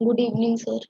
Good evening sir.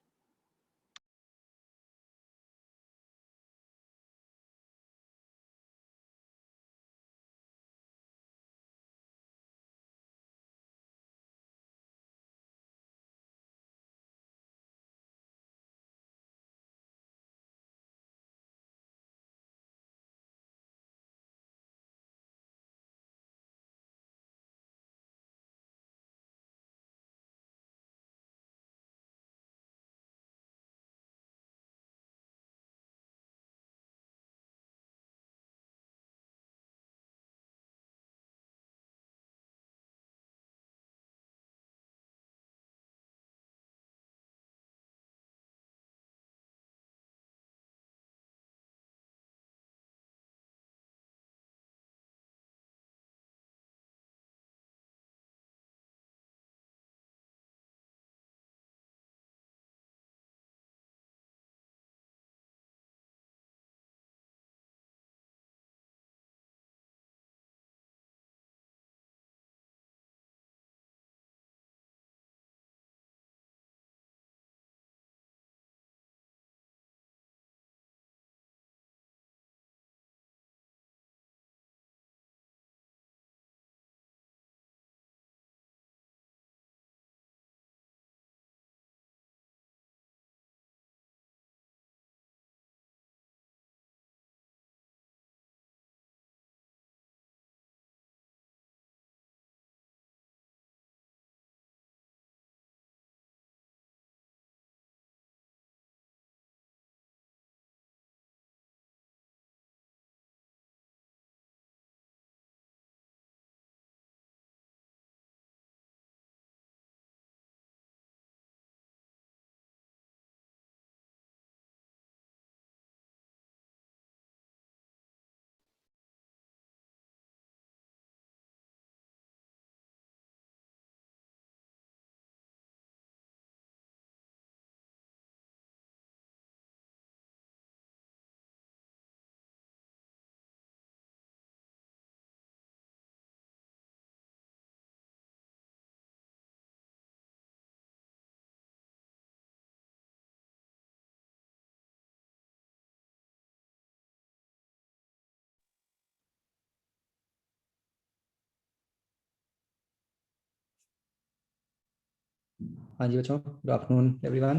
हाँ जी बच्चों, good afternoon everyone.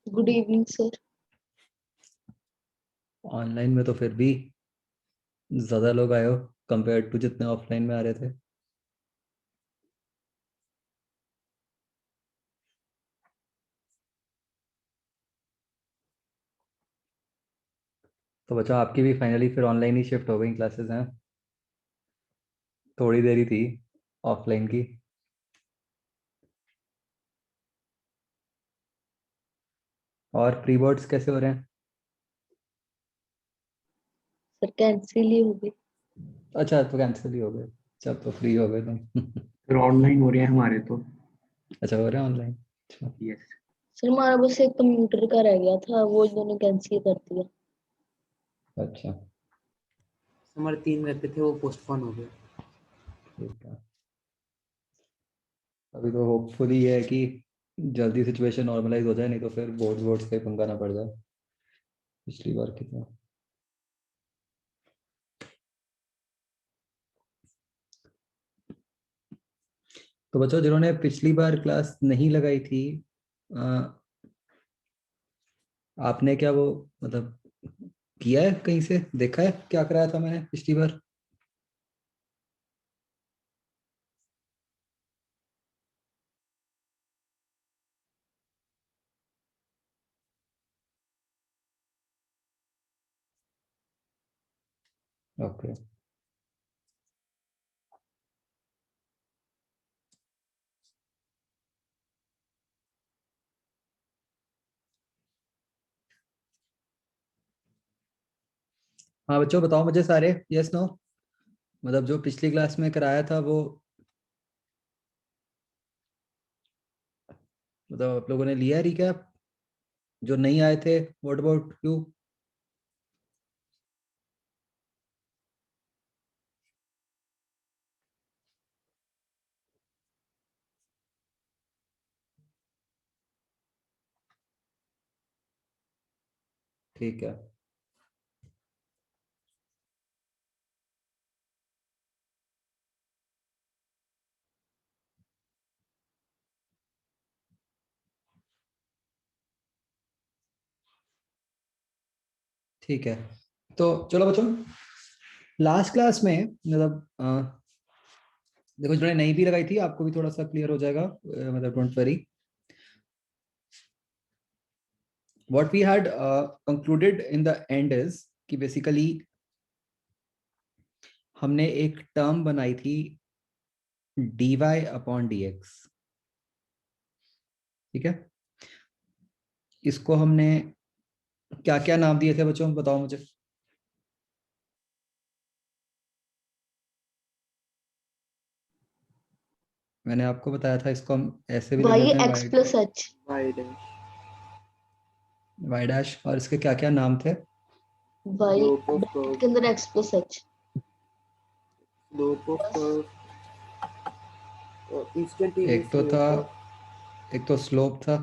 Good evening sir. Online में तो फिर भी ज़्यादा लोग आए हो कंपेयर टू जितने ऑफलाइन में आ रहे थे। तो बच्चों, आपकी भी फाइनली फिर ऑनलाइन ही शिफ्ट हो गई क्लासेस हैं। थोड़ी देरी थी ऑफलाइन की। और प्री बोर्ड्स कैसे हो रहे हैं? सर कैंसिल ही हो गई। अच्छा, तो कैंसिल ही हो गए। अच्छा, तो फ्री हो गए तुम। फिर ऑनलाइन हो रहे हैं हमारे तो। अच्छा, हो रहे हैं ऑनलाइन। अच्छा। यस। सर हमारा बस एक कंप्यूटर का रह गया था, वो इन्होंने कैंसिल कर दिया। अच्छा, हमारे 3 रहते थे, वो पोस्टपोन हो गए। ठीक है। अभी तो होपफुली है कि जल्दी सिचुएशन नॉर्मलाइज हो जाए, नहीं तो फिर बोर्ड्स बोर्ड्स का ही पंगा ना पड़ जाए पिछली बार की तरह। तो बच्चों, जिन्होंने पिछली बार क्लास नहीं लगाई थी, आपने क्या वो मतलब किया है, कहीं से देखा है क्या कराया था मैंने पिछली बार? ओके। हाँ बच्चों, बताओ मुझे सारे यस नो, मतलब जो पिछली क्लास में कराया था वो, मतलब आप लोगों ने लिया रिकैप? जो नहीं आए थे, व्हाट अबाउट यू? ठीक है। ठीक है, तो चलो बच्चों, लास्ट क्लास में मतलब देखो जो नई भी लगाई थी आपको भी थोड़ा सा क्लियर हो जाएगा, मतलब don't worry. What we had concluded in the end is कि बेसिकली हमने एक टर्म बनाई थी dy अपॉन dx, ठीक है। इसको हमने क्या क्या नाम दिए थे बच्चों, बताओ मुझे। मैंने आपको बताया था इसको हम ऐसे भी लिख वाई देते हैं x plus h, y dash, y dash, और इसके क्या क्या नाम थे। Y slope of bracket curve, के अंदर x plus h slope of plus curve, instantaneous एक तो था, रेट ऑफ, एक तो स्लोप था,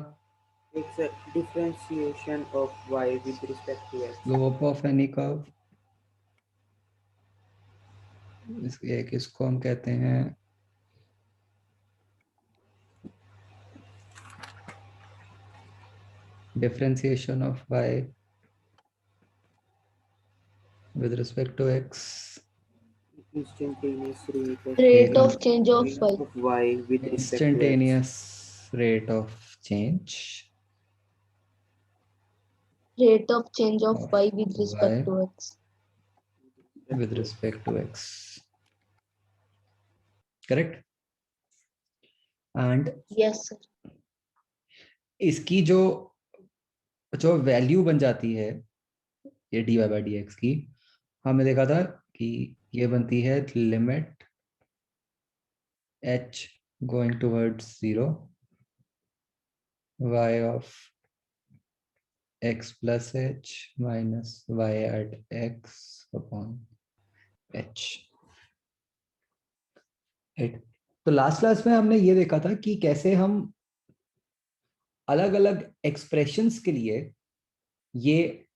एक differentiation of y with respect to x, slope of any curve. एक इसको हम कहते हैं differentiation of y with respect to x। Instantaneous rate एक हम of change of y, of y with respect to x, instantaneous rate of change rate of change of of y with y respect to x. with respect to x, correct. And yes sir, इसकी जो जो value बन जाती है ये dy by d x की, हमने देखा था कि ये बनती है limit h going towards 0 y of x plus h minus y at x upon h। Right, तो लास्ट क्लास में हमने ये देखा था कि कैसे हम अलग अलग एक्सप्रेशंस के लिए ये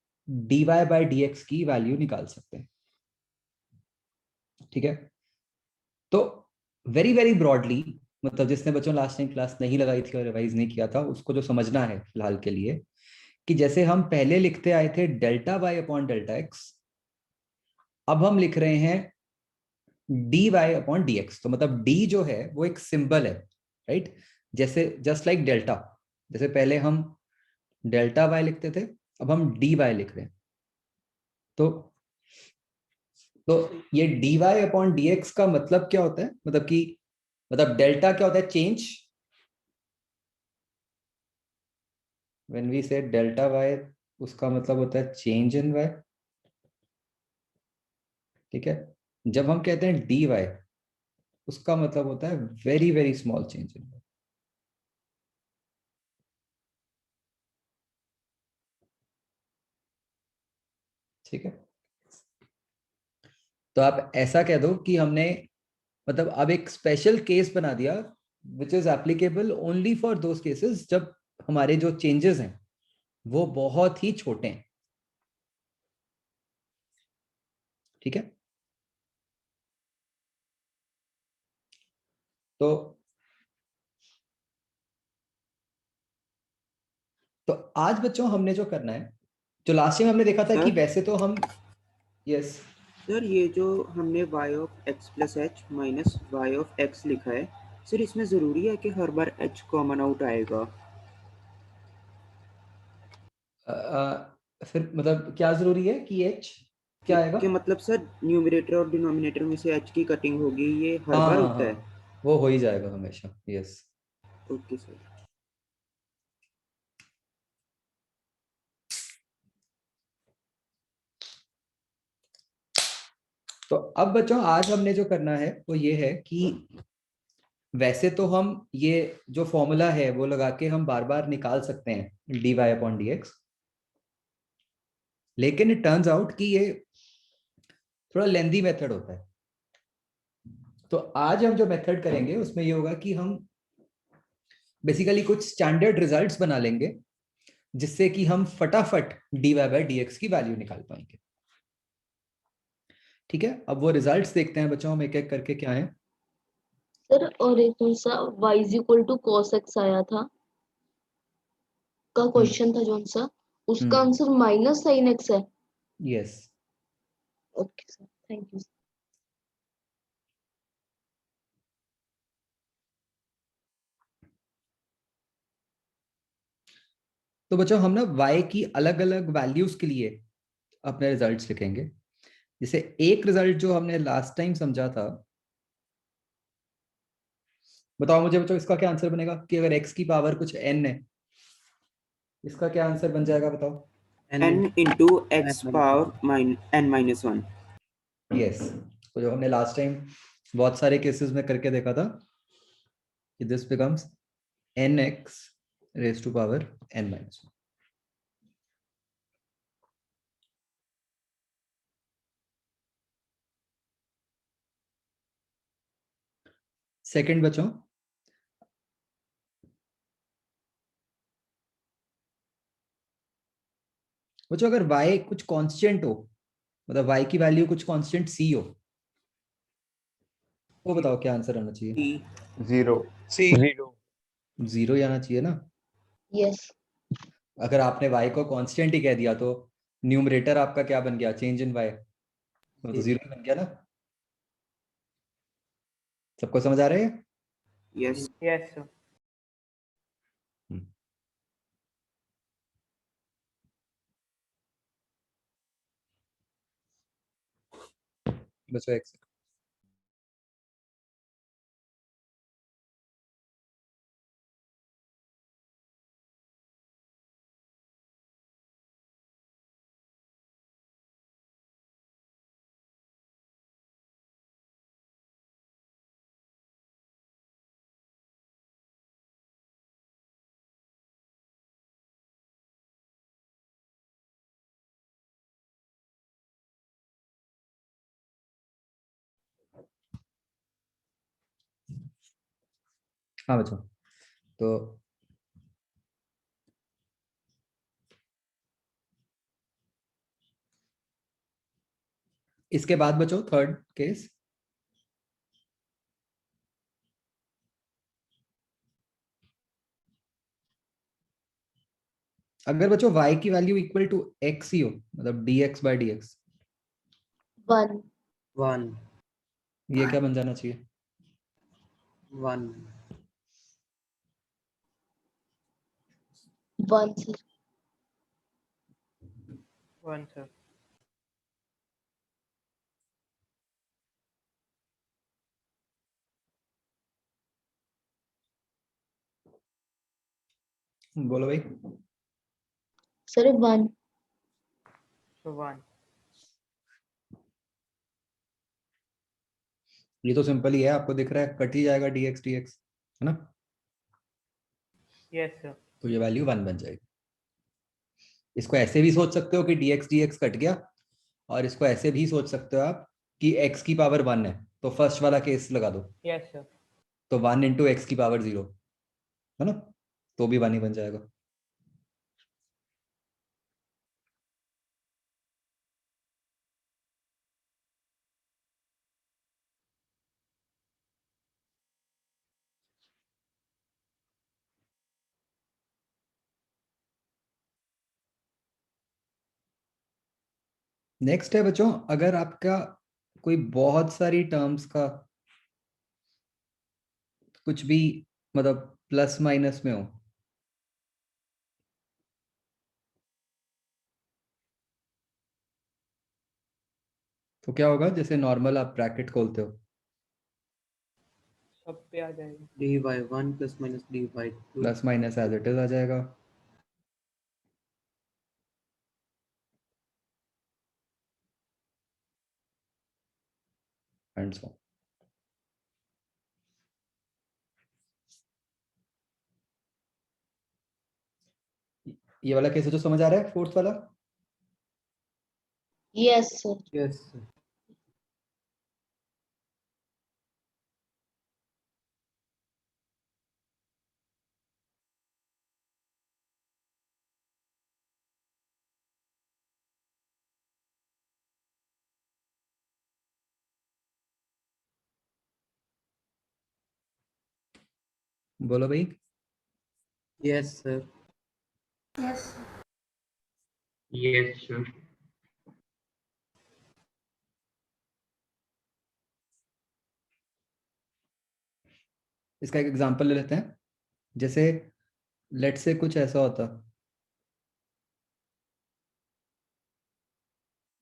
dy बाई डी एक्स की वैल्यू निकाल सकते हैं, ठीक है। तो वेरी वेरी ब्रॉडली, मतलब जिसने बच्चों लास्ट टाइम क्लास नहीं लगाई थी और रिवाइज नहीं किया था उसको जो समझना है फिलहाल के लिए, कि जैसे हम पहले लिखते आए थे delta y upon delta x, अब हम लिख रहे हैं d y upon D x. तो मतलब डी जो है वो एक सिंबल है, राइट, जैसे जस्ट लाइक डेल्टा, जैसे पहले हम डेल्टा वाई लिखते थे अब हम डी वाई लिख रहे हैं। तो तो ये d y upon D x का मतलब क्या होता है, मतलब कि मतलब डेल्टा क्या होता है, चेंज। व्हेन वी से डेल्टा वाई उसका मतलब होता है चेंज इन वाई, ठीक है। जब हम कहते हैं डी वाई उसका मतलब होता है very very small change in y, ठीक है। तो आप ऐसा कह दो कि हमने मतलब अब एक स्पेशल केस बना दिया which is applicable only for those cases जब हमारे जो चेंजेस हैं वो बहुत ही छोटे हैं, ठीक है। तो तो आज बच्चों हमने जो करना है, जो लास्ट टाइम हमने देखा था कि सर वैसे तो हम, यस, सर ये जो हमने y of x plus h minus y of x लिखा है, सर इसमें ज़रूरी है कि हर बार एच कॉमन आउट आएगा? फिर मतलब क्या जरूरी है कि एच क्या आएगा। कि मतलब सर न्यूमरेटर और डिनोमिनेटर में से एच की कटिंग होगी, ये हर हाँ बार हाँ होता है? हाँ, वो हो ही जाएगा हमेशा, यस। Okay sir. तो अब बच्चों आज हमने जो करना है वो ये है कि वैसे तो हम ये जो फॉर्मूला है वो लगा के हम बार बार निकाल सकते हैं d y upon D x, लेकिन इट टर्न्स आउट कि ये थोड़ा लेंदी मेथड होता है। तो आज हम जो मेथड करेंगे उसमें ये होगा कि हम बेसिकली कुछ स्टैंडर्ड रिजल्ट्स बना लेंगे जिससे कि हम फटाफट dy/dx की वैल्यू निकाल पाएंगे। ठीक है, अब वो रिजल्ट्स देखते हैं बच्चों हम एक एक करके क्या है। सर और एक कौन सा y is equal to cos x आया था का क्वेश्चन था जोन सा, उसका आंसर माइनस साइन x है। Yes. Okay sir, thank you. तो बच्चों हम ना y की अलग अलग वैल्यूज के लिए अपने रिजल्ट्स लिखेंगे। जैसे एक रिजल्ट जो हमने लास्ट टाइम समझा था, बताओ मुझे बच्चों इसका क्या आंसर बनेगा कि अगर x की पावर कुछ n है, इसका क्या आंसर बन जाएगा बताओ। n into x power n minus 1। Yes, तो जो हमने लास्ट टाइम बहुत सारे केसेस में करके देखा था कि this becomes nx raise to power n minus 1। Second बच्चों, अगर y कुछ कांस्टेंट हो, मतलब y की वैल्यू कुछ कांस्टेंट c हो, वो बताओ क्या आंसर आना चाहिए। जीरो। जीरो ही आना चाहिए ना। यस। अगर आपने y को कांस्टेंट ही कह दिया तो न्यूमरेटर आपका क्या बन गया, चेंज इन y, तो जीरो बन गया ना। सबको समझ आ रहा है। यस। Yes sir. बच्चों एक सेकंड। हाँ बच्चों, तो इसके बाद बच्चों थर्ड केस, अगर बच्चों y की वैल्यू इक्वल टू x ही हो, मतलब dx/dx, 1 1 ये क्या बन जाना चाहिए। 1 1 सर। 1 सर। बोलो भाई। सर 1। So 1। ये तो सिंपल ही है, आपको दिख रहा है कट ही जाएगा dx/dx, है ना। Yes sir. तो ये वैल्यू 1 बन जाएगी। इसको ऐसे भी सोच सकते हो कि dx/dx कट गया, और इसको ऐसे भी सोच सकते हो आप कि x की पावर 1 है, तो फर्स्ट वाला केस लगा दो, यस सर। तो 1 इंटू एक्स की पावर 0, है ना, तो भी 1 ही बन जाएगा। नेक्स्ट है बच्चों, अगर आपका कोई बहुत सारी टर्म्स का कुछ भी मतलब प्लस माइनस में हो, तो क्या होगा, जैसे नॉर्मल आप ब्रैकेट खोलते हो, सब पे आ जाएगा। dy1 plus minus dy2 plus minus as it is आ जाएगा। एंड सो ये वाला केस जो समझ आ रहा है, फोर्थ वाला। Yes sir. यस। बोलो भाई। Yes sir. Yes sir. इसका एक एग्जांपल ले लेते हैं। जैसे लेट से कुछ ऐसा होता,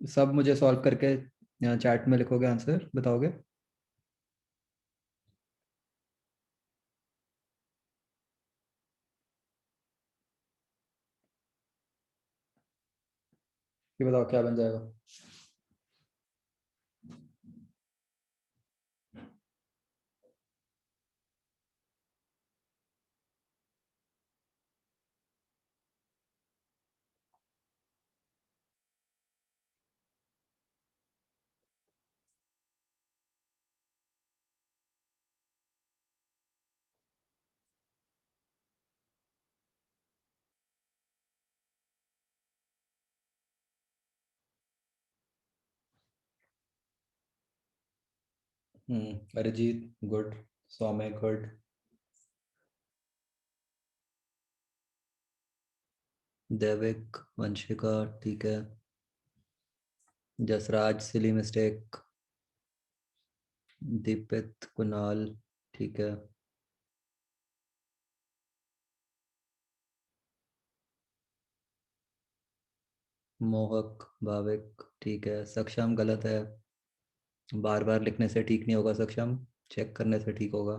सब मुझे सॉल्व करके चैट में लिखोगे, आंसर बताओगे। ये बताओ क्या बन जाएगा। अरिजीत गुड, सौम्य गुड, देविक वंशिका ठीक है, जसराज सिली मिस्टेक, दीपित कुणाल ठीक है, मोहक भाविक ठीक है, सक्षम गलत है, बार बार लिखने से ठीक नहीं होगा सक्षम, चेक करने से ठीक होगा।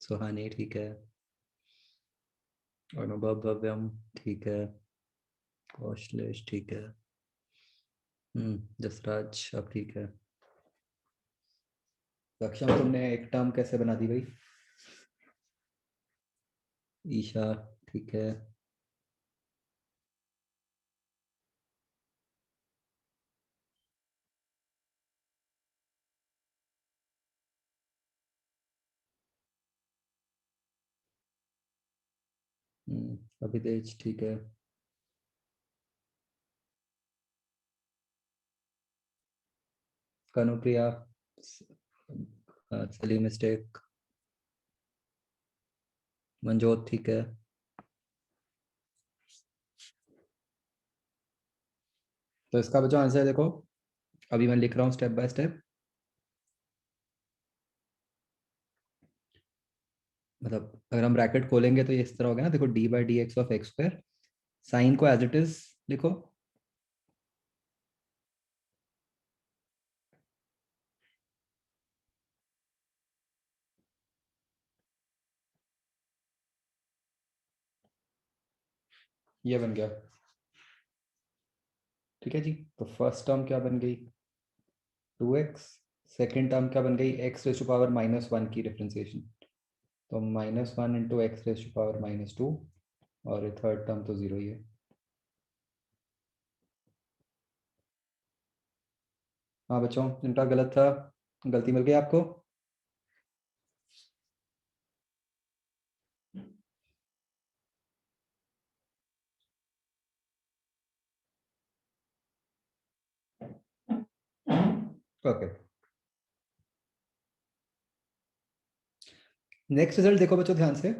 सुहानी ठीक है, अनुभव भव्यम ठीक है, कौशलेश ठीक है, जसराज अब ठीक है। सक्षम तुमने एक टर्म कैसे बना दी भाई। ईशा ठीक है, अभितेज ठीक है, कनुप्रिया सिली मिस्टेक, मंजोत ठीक है। तो इसका बच्चों आंसर देखो, अभी मैं लिख रहा हूँ स्टेप बाय स्टेप। मतलब अगर हम ब्रैकेट खोलेंगे तो ये इस तरह हो गया ना, देखो d by d x of x square, sine को एज इट इज लिखो, ये बन गया। ठीक है जी, तो फर्स्ट टर्म क्या बन गई 2x, सेकेंड टर्म क्या बन गई x रेज टू पावर -1 की डिफरेंशिएशन, तो -1 into x raise to power -2, और ये थर्ड टर्म तो जीरो ही है। हाँ बच्चों, इनका गलत था, गलती मिल गई आपको। ओके, नेक्स्ट रिजल्ट देखो बच्चों ध्यान से।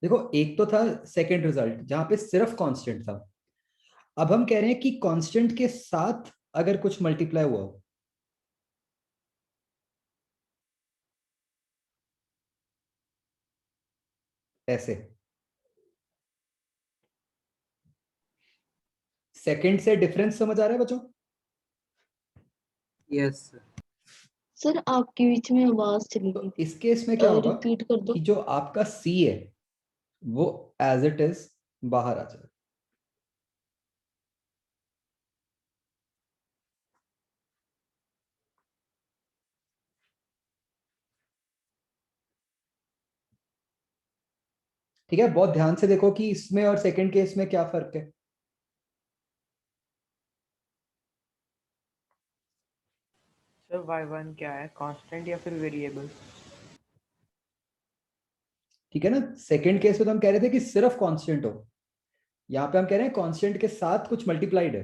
देखो एक तो था सेकंड रिजल्ट जहां पे सिर्फ कांस्टेंट था, अब हम कह रहे हैं कि कांस्टेंट के साथ अगर कुछ मल्टीप्लाई हुआ हो, ऐसे सेकंड से डिफरेंस समझ आ रहा है बच्चों। Yes sir. सर आपके बीच में आवाज चली तो गई, इस केस में क्या होगा रिपीट कर दो। कि जो आपका C है वो एज इट इज बाहर आ जाए। ठीक है, बहुत ध्यान से देखो कि इसमें और सेकंड केस में क्या फर्क है। सर y1 क्या है, कांस्टेंट या फिर वेरिएबल? ठीक है ना, सेकंड केस में तो हम कह रहे थे कि सिर्फ कांस्टेंट हो, यहाँ पे हम कह रहे हैं कांस्टेंट के साथ कुछ मल्टीप्लाइड है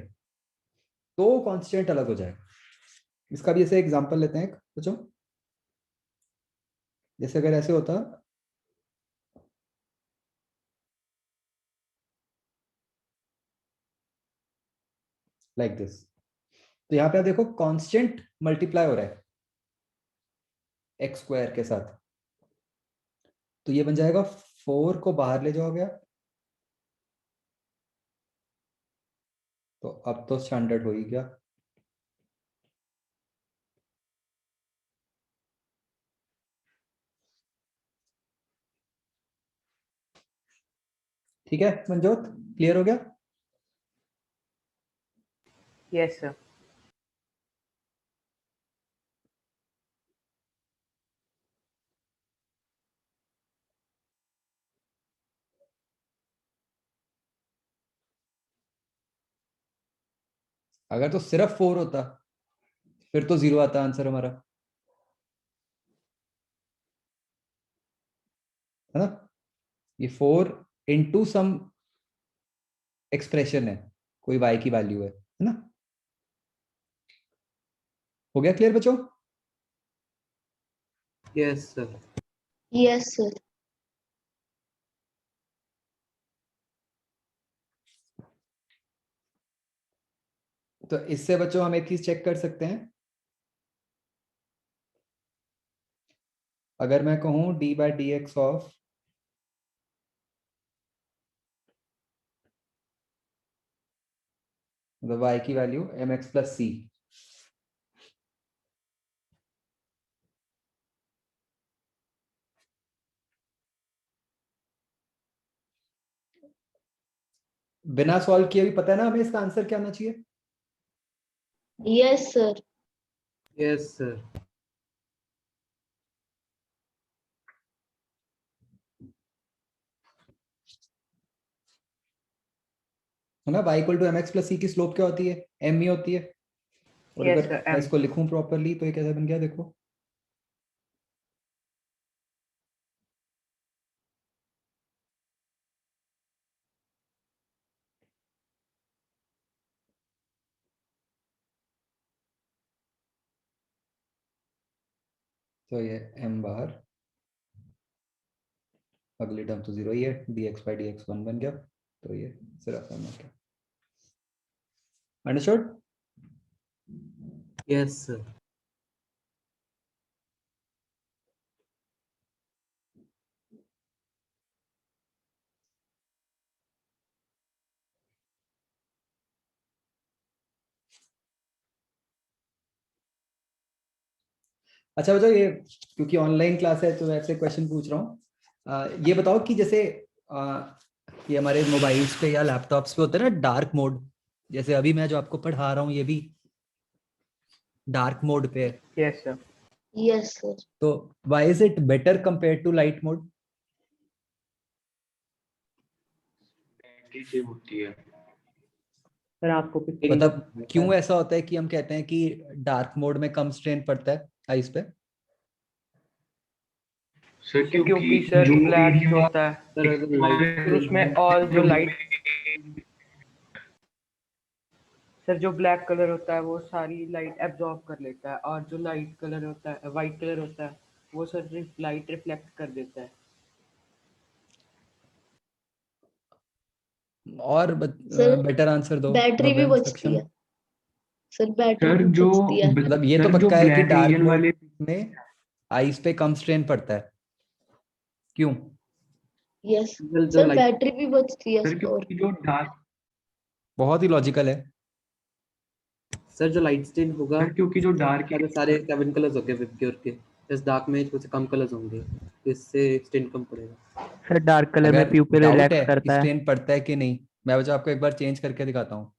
तो कांस्टेंट अलग हो जाएगा। इसका भी ऐसे एग्जांपल लेते हैं बच्चों। जैसे अगर ऐसे होता, लाइक दिस, तो यहाँ पे आप देखो कांस्टेंट मल्टीप्लाई हो रहा है एक्स स्क्वायर के साथ, तो ये बन जाएगा 4 को बाहर ले जाओगे आप, तो अब तो स्टैंडर्ड हो ही गया। ठीक है मनजोत, क्लियर हो गया? Yes sir. अगर तो सिर्फ 4 होता फिर तो 0 आता आंसर हमारा, है ना? ये 4 इंटू सम एक्सप्रेशन है, कोई y की वैल्यू है ना? हो गया क्लियर बच्चों? Yes sir. Yes sir. तो इससे बच्चों हम एक चीज चेक कर सकते हैं, अगर मैं कहूं d/dx ऑफ y की वैल्यू mx प्लस c, बिना सॉल्व किए भी पता है ना हमें इसका आंसर क्या आना चाहिए? Yes sir. Yes sir. है ना? y equal to mx plus c की स्लोप क्या होती है? m ही होती है। और यस अगर सर मैं एम। इसको लिखूं प्रॉपरली तो ये कैसे बन गया देखो, तो ये m बाहर, अगली टर्म तो 0 ही है, dx/dx 1 बन गया, तो ये सिर्फ m हो गया। अंडरस्टूड? Yes sir. अच्छा बच्चों, ये क्योंकि ऑनलाइन क्लास है तो वैसे क्वेश्चन पूछ रहा हूँ। ये बताओ कि जैसे ये हमारे मोबाइल्स पे या लैपटॉप्स पे होता है ना डार्क मोड, जैसे अभी मैं जो आपको पढ़ा रहा हूँ ये भी डार्क मोड पे है, यस सर। Yes sir. तो why is it better compare to light mode? Battery save होती है। सर आपको पिक्चर मतलब क्यों ऐसा होता है कि हम कहते हैं कि डार्क मोड में कम स्ट्रेन पड़ता है आईज पे? सर क्योंकि क्योंकि सर जो ब्लैक जो एरिया होता है सर अगर लाइट फिर उसमें और जो लाइट, सर जो ब्लैक कलर होता है वो सारी लाइट एब्जॉर्ब कर लेता है, और जो लाइट कलर होता है, वाइट कलर होता है, वो सर लाइट रिफ्लेक्ट कर देता है। और सर बेटर आंसर दो बैटरी भी भव्य बचती सक्षम। है। सर बैटरी सर भी जो बचती है। मतलब ये तो सर जो पक्का है कि ब्लैक डार्क एरियल मोड वाले, में आईज पे कम स्ट्रेन पड़ता है, क्यों? यस जो सर, लाइट बैटरी भी बचती है सर और क्योंकि जो डार्क, बहुत ही लॉजिकल है। सर जो लाइट स्टेन होगा सर क्योंकि जो डार्क सारे सारे 7 कलर्स होंगे विबग्योर के, इस डार्क में कुछ कम कलर्स होंगे, तो इससे स्टेन कम पड़ेगा। सर डार्क कलर में अगर प्यूपिल डाउट रिलैक्स है कि करता है। स्ट्रेन पड़ता है कि नहीं, मैं बच्चा आपको एक बार चेंज करके दिखाता हूँ,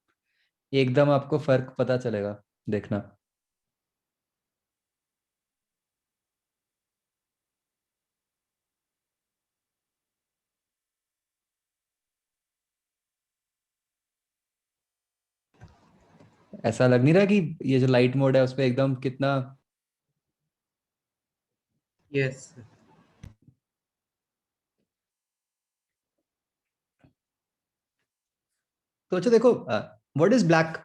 एकदम आपको फर्क पता चलेगा, देखना। ऐसा लग नहीं रहा कि ये जो लाइट मोड है उस पे एकदम कितना? यस। तो अच्छा देखो, what is black?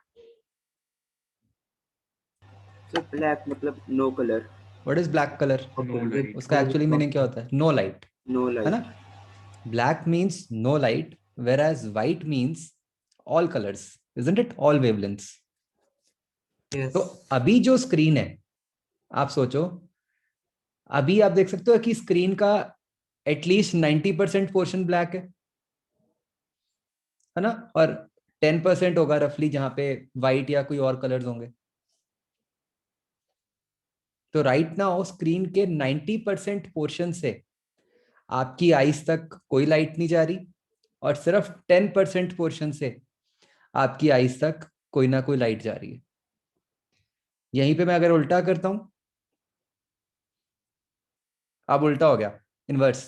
Sir black मतलब no colour, what is black colour? No light. उसका एक्चुअली मीनिंग क्या होता है? नो लाइट, नो है ना? Light. Black means no light, whereas white means all colors, isn't it? all wavelengths. Yes तो अभी जो स्क्रीन है, आप सोचो, अभी आप देख सकते हो कि स्क्रीन का एटलीस्ट 90% पोर्शन ब्लैक है ना, और 10% होगा रफली जहां पे व्हाइट या कोई और कलर्स होंगे। तो राइट नाउ स्क्रीन के 90% पोर्शन से आपकी आईज तक कोई लाइट नहीं जा रही, और सिर्फ 10% पोर्शन से आपकी आईज तक कोई ना कोई लाइट जा रही है। यहीं पे मैं अगर उल्टा करता हूं, अब उल्टा हो गया, इनवर्स।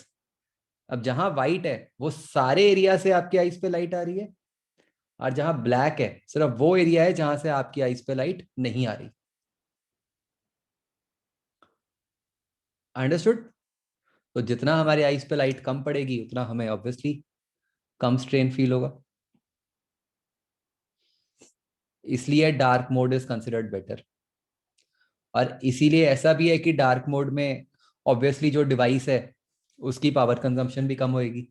अब जहां व्हाइट है वो सारे एरिया से आपकी आईज पे लाइट आ रही है, और जहां ब्लैक है सिर्फ वो एरिया है जहां से आपकी आईज पे लाइट नहीं आ रही। अंडरस्टूड? तो जितना हमारी आईज पे लाइट कम पड़ेगी उतना हमें ऑब्वियसली कम स्ट्रेन फील होगा, इसलिए dark mode is considered better. और इसीलिए ऐसा भी है कि डार्क मोड में ऑब्वियसली जो डिवाइस है उसकी पावर कंजम्पशन भी कम होएगी।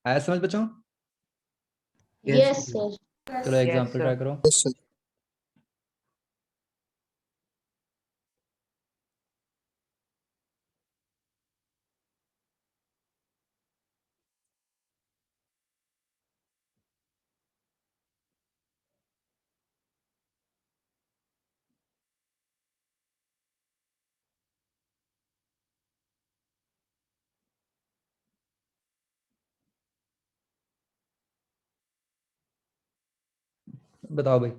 आया समझ बचाओ? Yes sir. चलो यस एग्जांपल सर। ट्राई करो। बताओ भाई।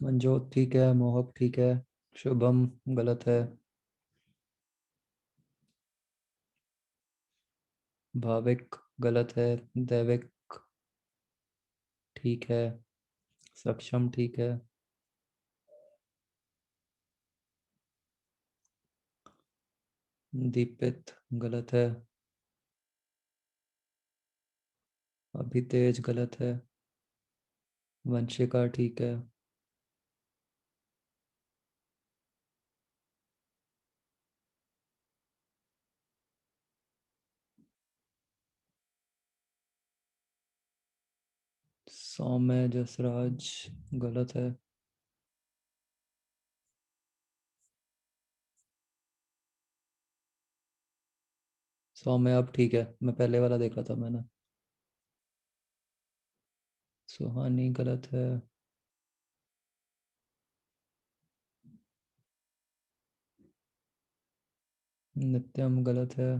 मंजोत ठीक है, मोहक ठीक है, शुभम गलत है, भाविक गलत है, दैविक ठीक है, सक्षम ठीक है, दीपित गलत है, अभी तेज गलत है, वंशिका ठीक है, सौम्य जसराज गलत है, सौम्य अब ठीक है, मैं पहले वाला देखा था मैंने। सुहानी गलत है, नित्यम गलत है,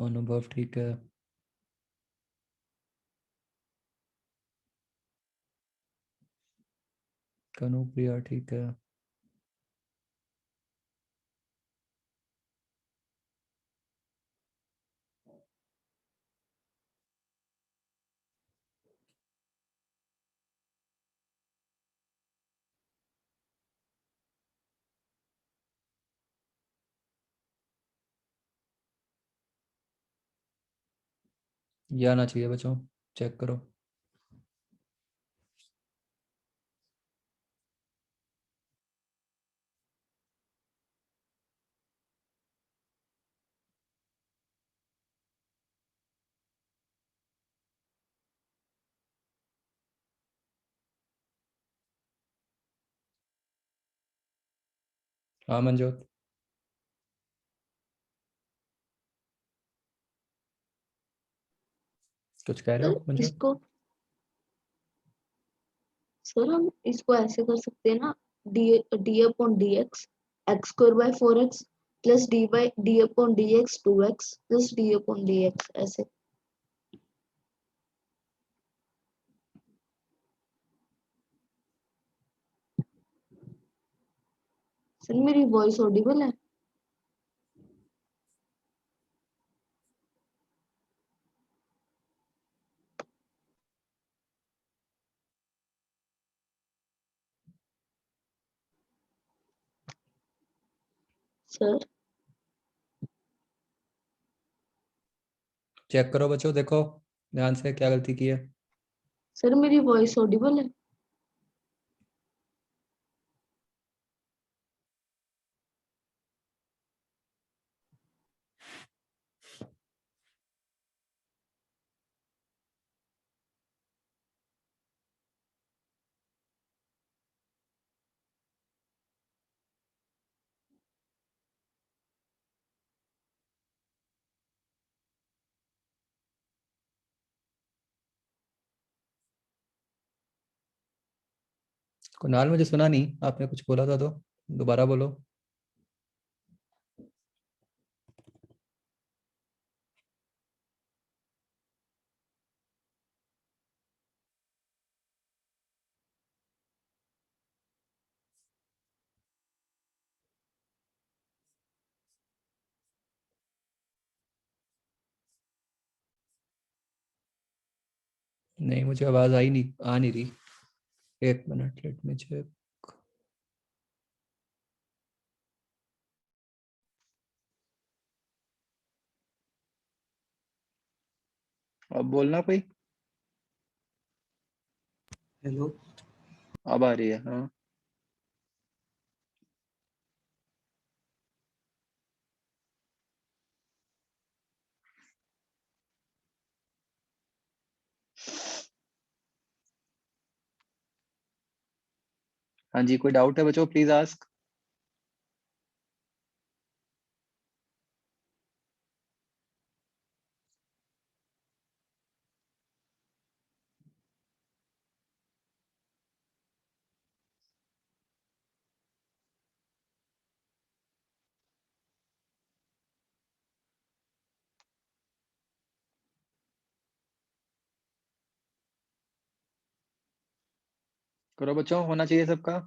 अनुभव ठीक है, कनुप्रिया ठीक है, ये आना चाहिए बच्चों, चेक करो। हाँ मनजोत, कुछ कह रहे सर हो मनजोत? इसको सर हम इसको ऐसे कर सकते हैं ना, D D upon D x square by 4x plus D upon D x 2x plus D upon D x ऐसे। सर मेरी वॉइस ऑडिबल है? सर चेक करो बच्चों, देखो ध्यान से क्या गलती की है। सर मेरी वॉइस ऑडिबल है? कुणाल मुझे सुना नहीं, आपने कुछ बोला था तो दोबारा बोलो। नहीं मुझे आवाज आई नहीं, आ नहीं रही। एक मिनट, लेट मी चेक। अब बोलना कोई। हेलो। अब आ रही है, हाँ। हाँ जी, कोई डाउट है बच्चों, प्लीज आस्क। करो बच्चों, होना चाहिए सबका।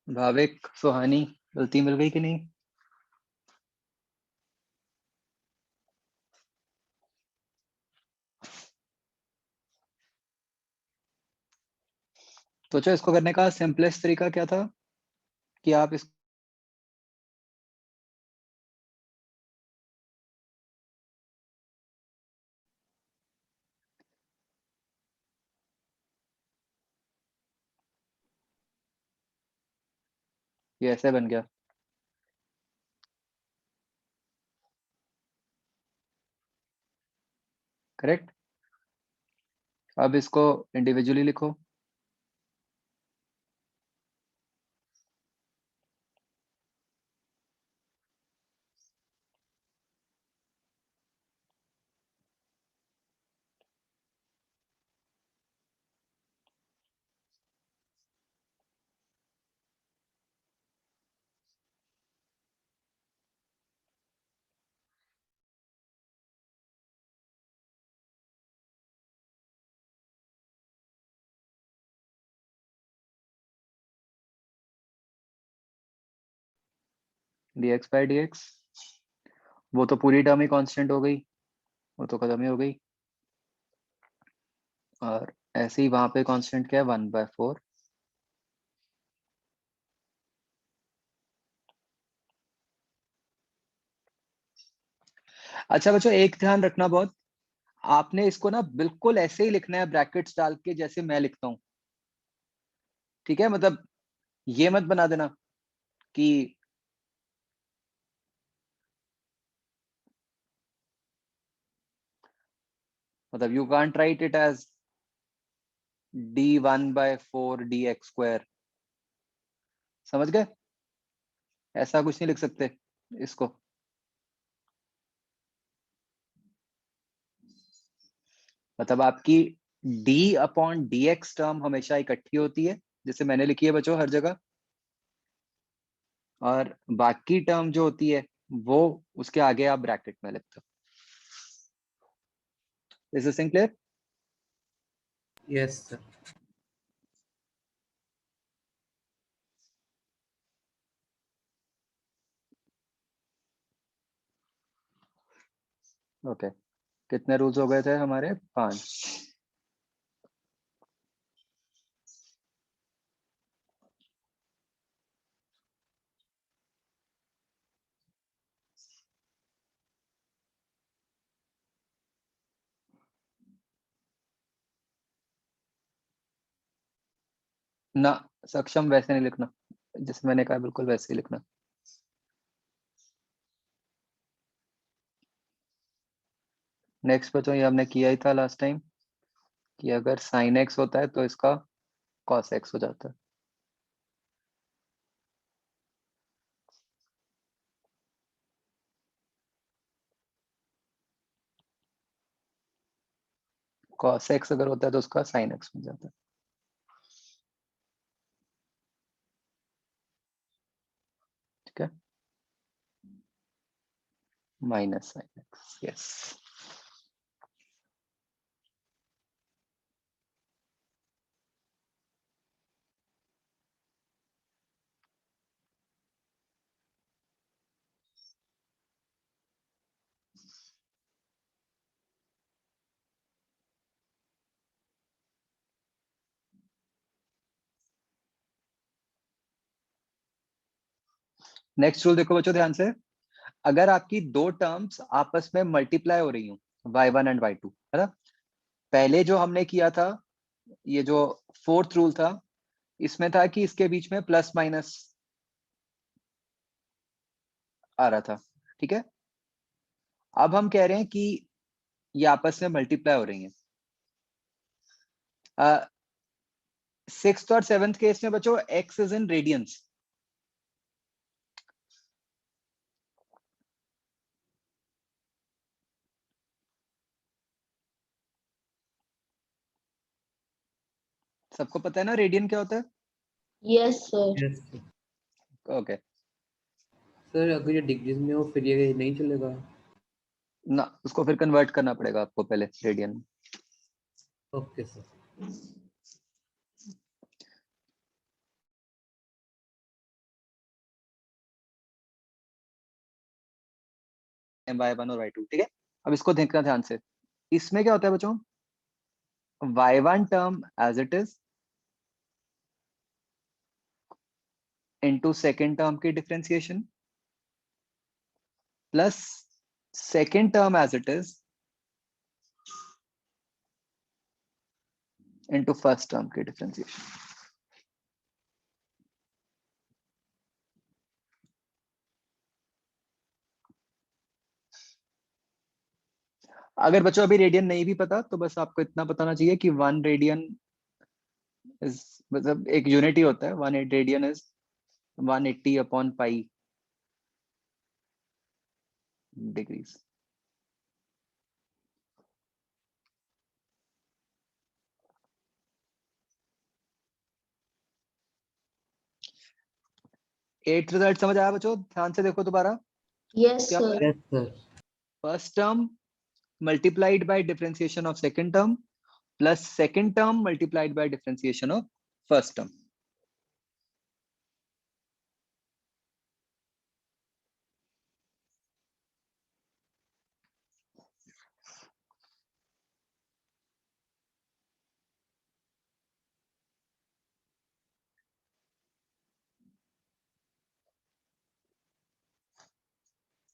भाविक, सुहानी, गलती मिल गई कि नहीं? सोचो इसको करने का सिंपलेस्ट तरीका क्या था कि आप इस ये ऐसे बन गया, करेक्ट। अब इसको इंडिविजुअली लिखो। dx by dx, वो तो पूरी टर्म ही कांस्टेंट हो गई, वो तो खत्म ही हो गई। और ऐसे ही वहां पे कांस्टेंट क्या है, 1/4। अच्छा बच्चों एक ध्यान रखना बहुत, आपने इसको ना बिल्कुल ऐसे ही लिखना है ब्रैकेट्स डाल के जैसे मैं लिखता हूँ, ठीक है? मतलब ये मत बना देना कि मतलब you can't write it as d1/4 dx², समझ गए? ऐसा कुछ नहीं लिख सकते इसको। मतलब आपकी d/dx टर्म हमेशा इकट्ठी होती है जैसे मैंने लिखी है बच्चों हर जगह, और बाकी टर्म जो होती है वो उसके आगे आप ब्रैकेट में लिखते हो। Is this clear? Yes sir. Okay, कितने रूल्स हो गए थे हमारे? 5। ना, सक्षम वैसे नहीं लिखना, जैसे मैंने कहा बिल्कुल वैसे ही लिखना। नेक्स्ट बच्चों ये हमने किया ही था लास्ट टाइम कि अगर sin x होता है तो इसका cos x हो जाता है। cos x अगर होता है तो उसका sin x हो जाता है। ठीक है, minus sin x, yes. Next rule देखो बच्चों ध्यान से, अगर आपकी दो टर्म्स आपस में मल्टीप्लाई हो रही हो, y1 एंड y2, है ना? पहले जो हमने किया था, ये जो फोर्थ रूल था, इसमें था कि इसके बीच में प्लस माइनस आ रहा था, ठीक है? अब हम कह रहे हैं कि ये आपस में मल्टीप्लाई हो रही हैं। सिक्स्थ और सेवेंथ केस में बच्चों x इज इन रेडियंस, सबको पता है ना रेडियन क्या होता है? Yes, sir. Yes okay, sir, अगर ये डिग्रीज में हो फिर ये नहीं चलेगा? ना उसको फिर कन्वर्ट करना पड़ेगा आपको पहले रेडियन में। Okay sir. y1 और y2, ठीक है? अब इसको देखना ध्यान से, इसमें क्या होता है बच्चों, y1 term as it is into second term की differentiation plus second term as it is into first term की डिफरेंशिएशन। अगर बच्चों अभी रेडियन नहीं भी पता तो बस आपको इतना बताना चाहिए कि 1 रेडियन इज, मतलब एक यूनिट ही होता है, 1 radian is 180 upon pi degrees. At result समझ आया बच्चों? ध्यान से देखो दोबारा, Yes, क्या sir. Yes sir. First term multiplied by differentiation of second term plus second term multiplied by differentiation of first term।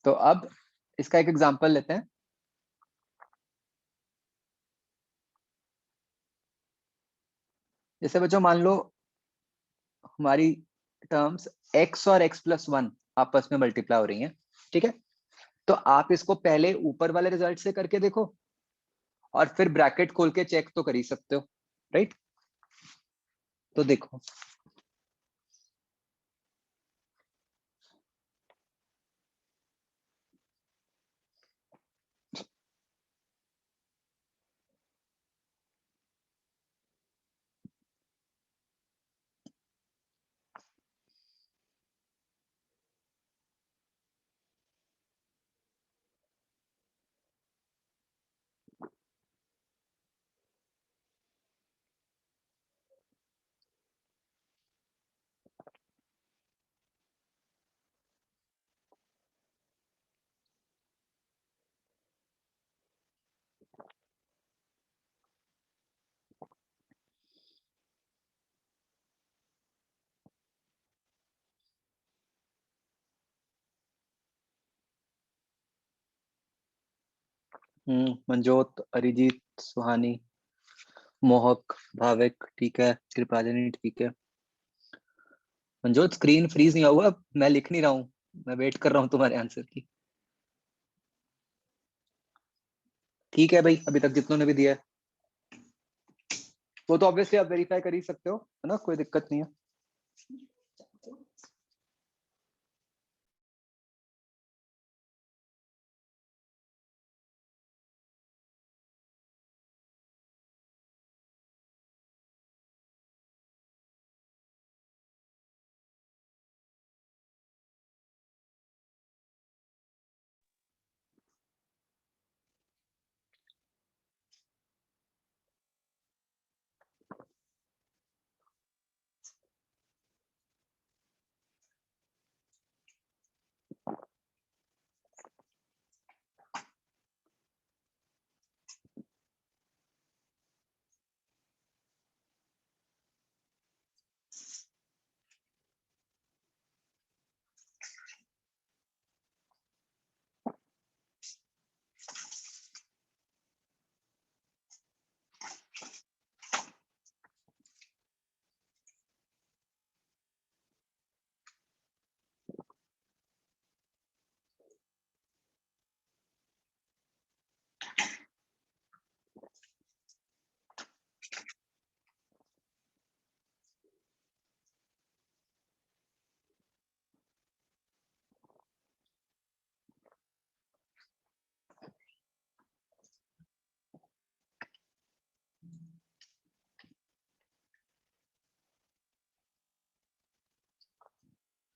तो अब इसका एक एग्जांपल लेते हैं। जैसे बच्चों मान लो हमारी टर्म्स x और x+1 आपस में मल्टीप्लाई हो रही हैं, ठीक है। तो आप इसको पहले ऊपर वाले रिजल्ट से करके देखो और फिर ब्रैकेट खोल के चेक तो कर ही सकते हो, राइट। तो देखो मंजोत, अरिजीत, सुहानी, मोहक, भाविक, ठीक है, कृपाजनी, ठीक है। मंजोत स्क्रीन फ्रीज नहीं हुआ, मैं लिख नहीं रहा हूँ, मैं वेट कर रहा हूँ तुम्हारे आंसर की। ठीक है भाई, अभी तक जितनों ने भी दिया है वो तो ऑब्वियसली आप वेरीफाई कर ही सकते हो, है ना, कोई दिक्कत नहीं है।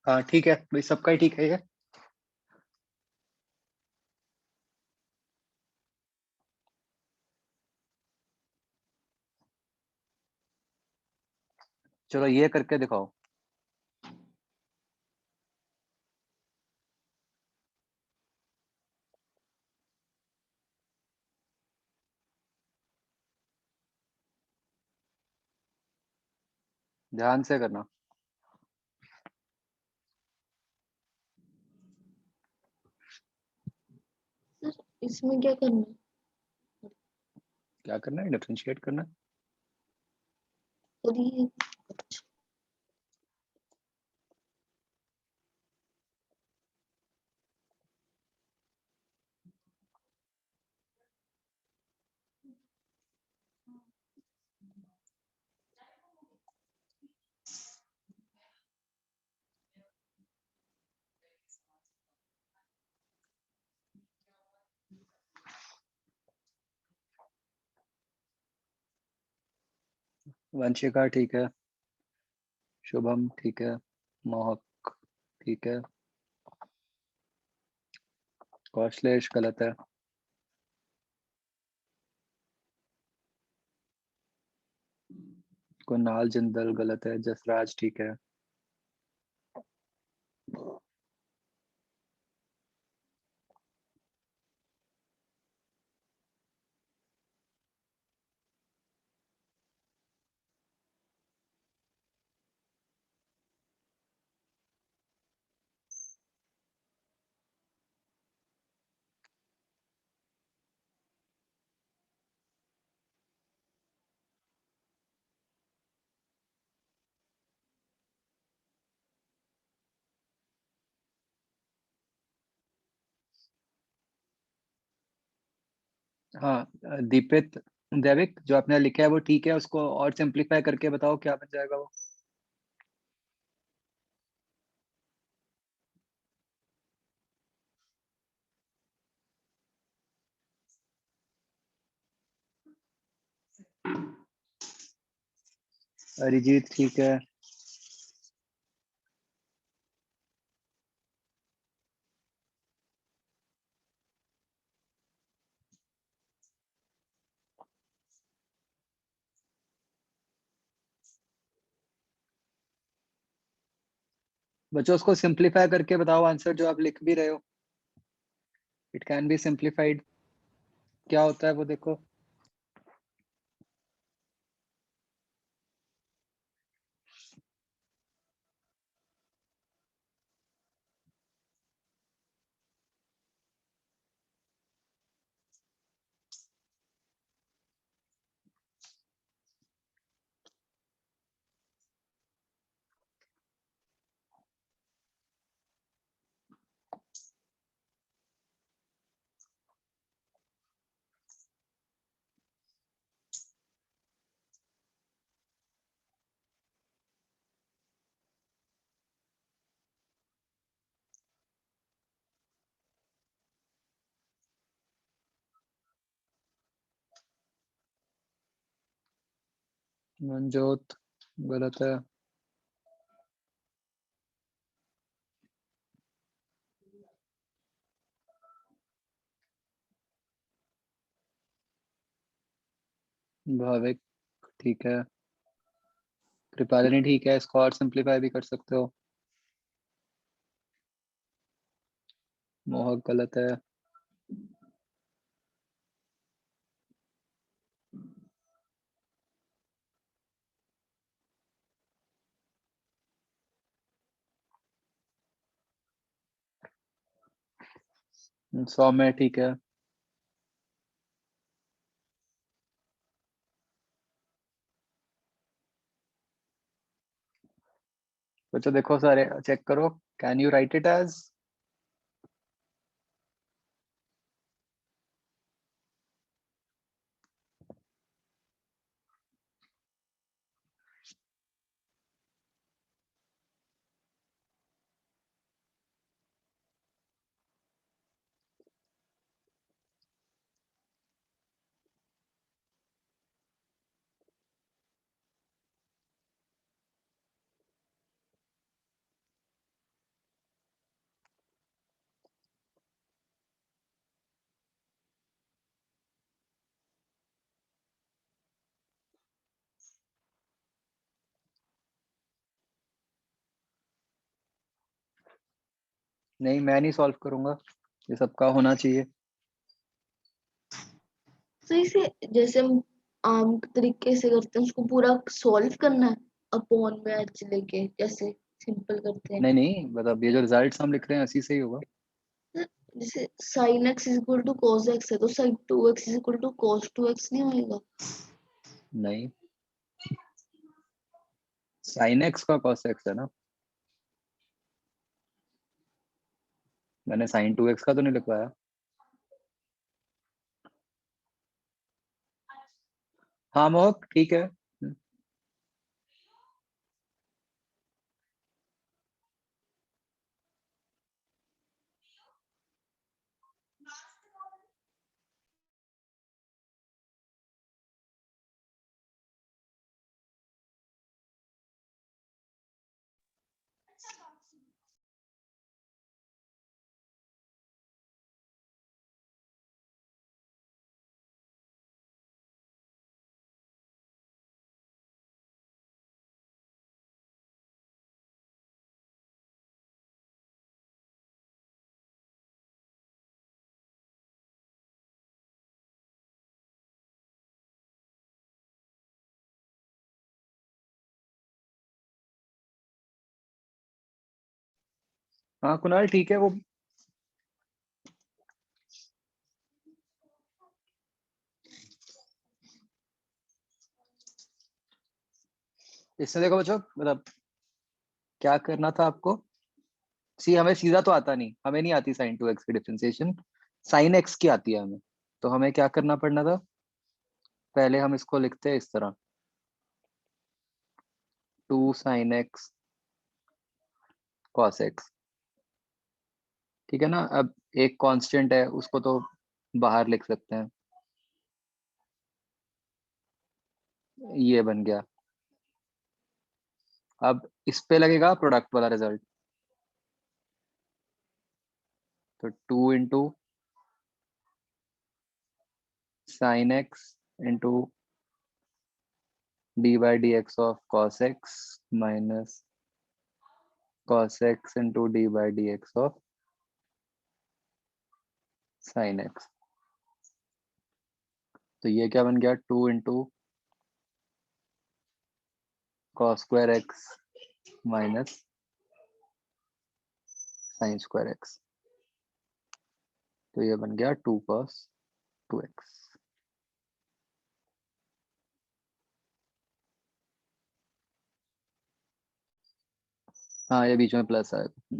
हाँ ठीक है भाई, सबका ही ठीक है ये। चलो ये करके दिखाओ। ध्यान से करना। सर इसमें क्या करना है? क्या करना है? डिफरेंशिएट करना है। सर ये वंशिका ठीक है, शुभम ठीक है, मोहक ठीक है, कौशलेश गलत है, कुणाल जिंदल गलत है, जसराज ठीक है। हाँ दीपित दैविक जो आपने लिखा है वो ठीक है, उसको और सिंप्लीफाई करके बताओ क्या बन जाएगा वो। अरिजीत ठीक है। बच्चों उसको सिंप्लीफाई करके बताओ आंसर जो आप लिख भी रहे हो। इट कैन बी सिंप्लीफाइड, क्या होता है वो देखो। मनजोत गलत है। भाविक ठीक है। कृपालिनी ठीक है, इसको और सिंप्लीफाई भी कर सकते हो। मोहक गलत है। सौम्य ठीक है। बच्चों देखो सारे चेक करो, can you write it as. नहीं मैं नहीं सॉल्व करूंगा, ये सबका होना चाहिए। तो इसे जैसे हम आम तरीके से करते हैं उसको पूरा सॉल्व करना है अपॉन में एच लेके, जैसे सिंपल करते हैं। नहीं नहीं, मतलब ये जो रिजल्ट्स हम लिख रहे हैं इसी से ही होगा। जैसे sin x is equal to cos x है तो sin 2x is equal to cos 2x नहीं होएगा? नहीं, साइन एक्स का कॉस एक्स है ना, मैंने साइन 2x का तो नहीं लिखवाया। हाँ मोहक ठीक है। हाँ कुणाल ठीक है वो। इससे देखो बच्चों, मतलब क्या करना था आपको। सी हमें सीधा तो आता नहीं, हमें नहीं आती साइन 2x की डिफरेंशिएशन, साइन एक्स की आती है हमें। तो हमें क्या करना पड़ना था, पहले हम इसको लिखते हैं इस तरह, 2 sin x cos x, ठीक है ना। अब एक कांस्टेंट है, उसको तो बाहर लिख सकते हैं, ये बन गया। अब इस पे लगेगा प्रोडक्ट वाला रिजल्ट, तो 2 into sine x into D by d x of cos x minus cos x into D by d x of sine x. तो ये क्या बन गया, 2 into cos square x minus sine square x. तो ये बन गया 2 cos 2x। हाँ, ये बीच में प्लस आएगा।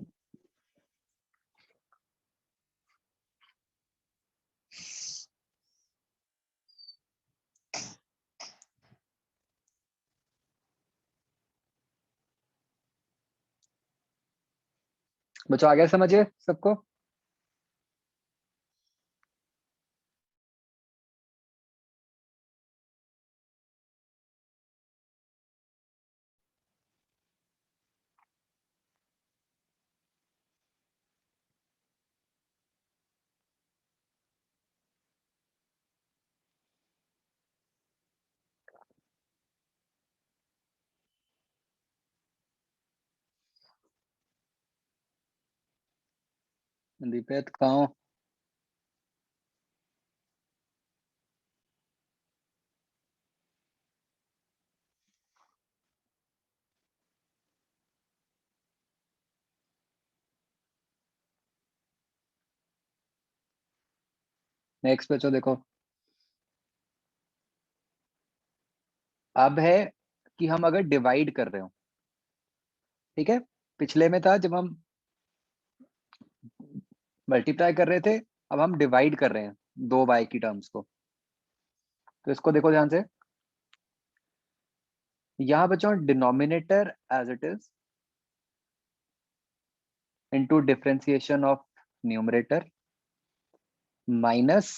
बच्चों आगे समझिए सबको। दीपेत कहाँ हो? नेक्स्ट बच्चों देखो, अब है कि हम अगर डिवाइड कर रहे हो, ठीक है। पिछले में था जब हम मल्टीप्लाई कर रहे थे, अब हम डिवाइड कर रहे हैं दो y की टर्म्स को। तो इसको देखो ध्यान से, यहां बच्चों denominator as it is into differentiation of numerator minus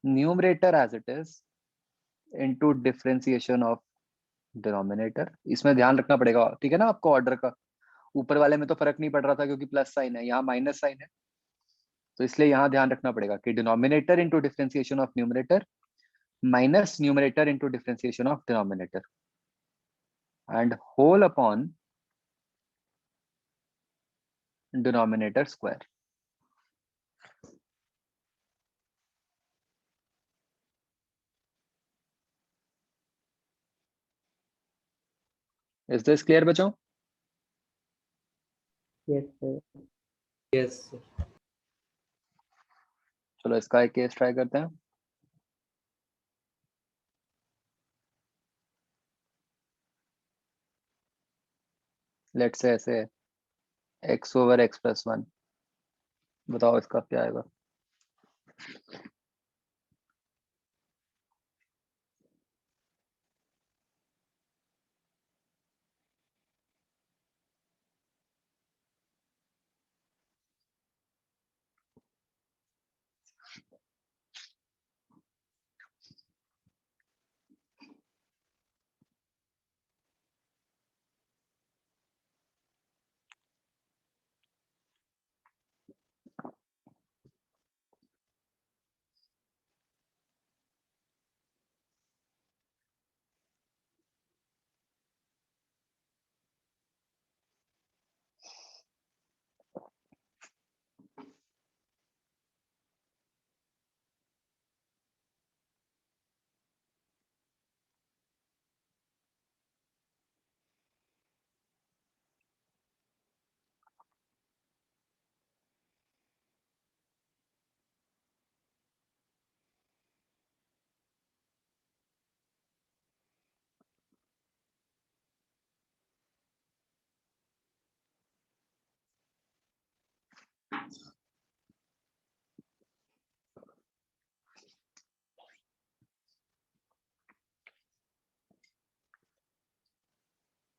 numerator as it is into differentiation of denominator. इसमें ध्यान रखना पड़ेगा, ठीक है ना, आपको ऑर्डर का। ऊपर वाले में तो फर्क नहीं पड़ रहा था क्योंकि प्लस साइन है, यहाँ माइनस साइन है, तो इसलिए यहाँ ध्यान रखना पड़ेगा कि denominator into differentiation of numerator minus numerator into differentiation of denominator and whole upon denominator square. Is this clear बच्चों? Yes sir. Yes sir. चलो इसका एक केस ट्राई करते हैं। लेट्स से ऐसे x ओवर x प्लस 1, बताओ इसका क्या आएगा।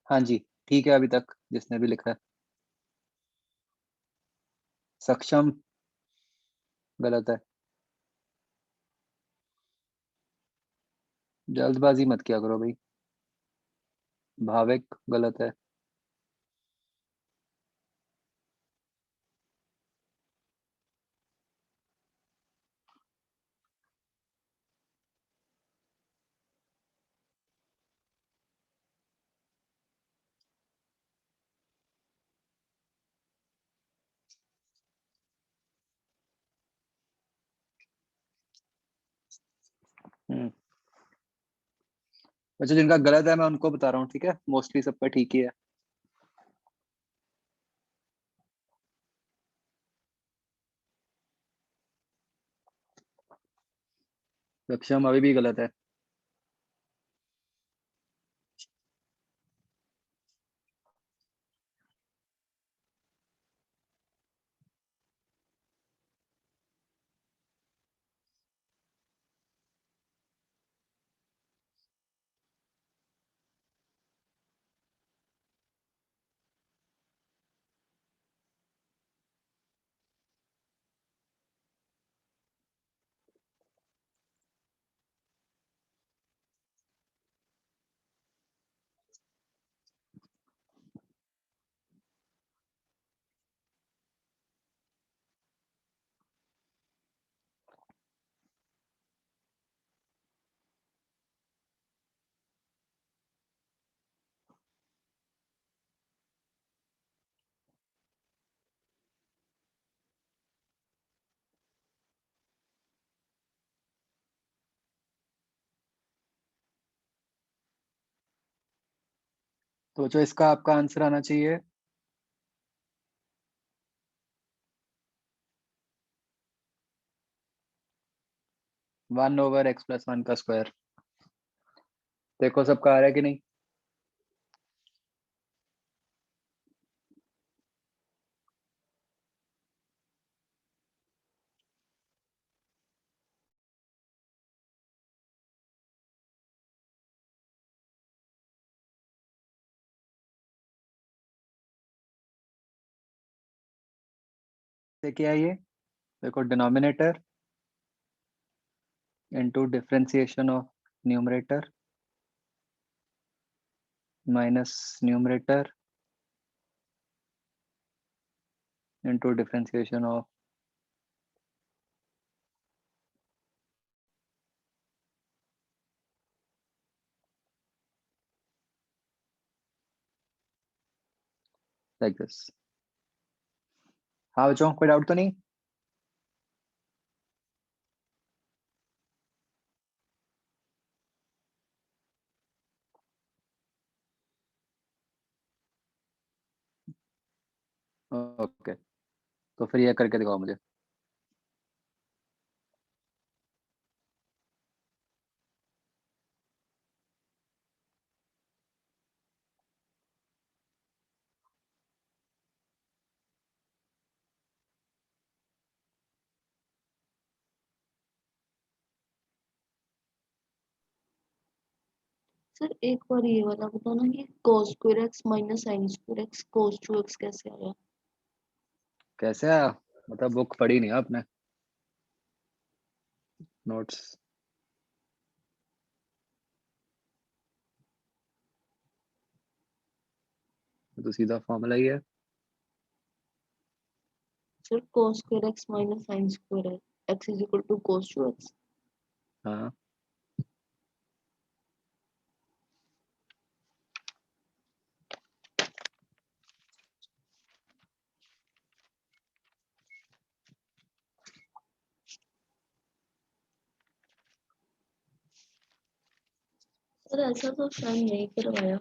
हाँ जी, ठीक है अभी तक जिसने भी लिखा है। सक्षम गलत है। जल्दबाजी मत किया करो भाई। भाविक गलत है। अच्छा, जिनका गलत है मैं उनको बता रहा हूँ, ठीक है? मोस्टली सबका ठीक ही है। सक्षम अभी भी गलत है। तो जो इसका आपका आंसर आना चाहिए 1/x+1 का स्क्वायर। देखो सबका आ रहा है कि नहीं? तो क्या है ये? देखो, denominator into differentiation of numerator minus numerator into differentiation of like this. हाँ बच्चों, कोई डाउट तो नहीं? ओके, तो फिर ये करके दिखाओ मुझे। सर एक बार ये वाला बताना कि cos square x minus sine square x cos 2x कैसे आया? कैसे आया? मतलब बुक पढ़ी नहीं आपने? नोट्स तो सीधा फॉर्मूला ही है। Sir cos square x minus sine square x is equal to cos 2x। हाँ, सर ऐसा तो शायद नहीं करवाया।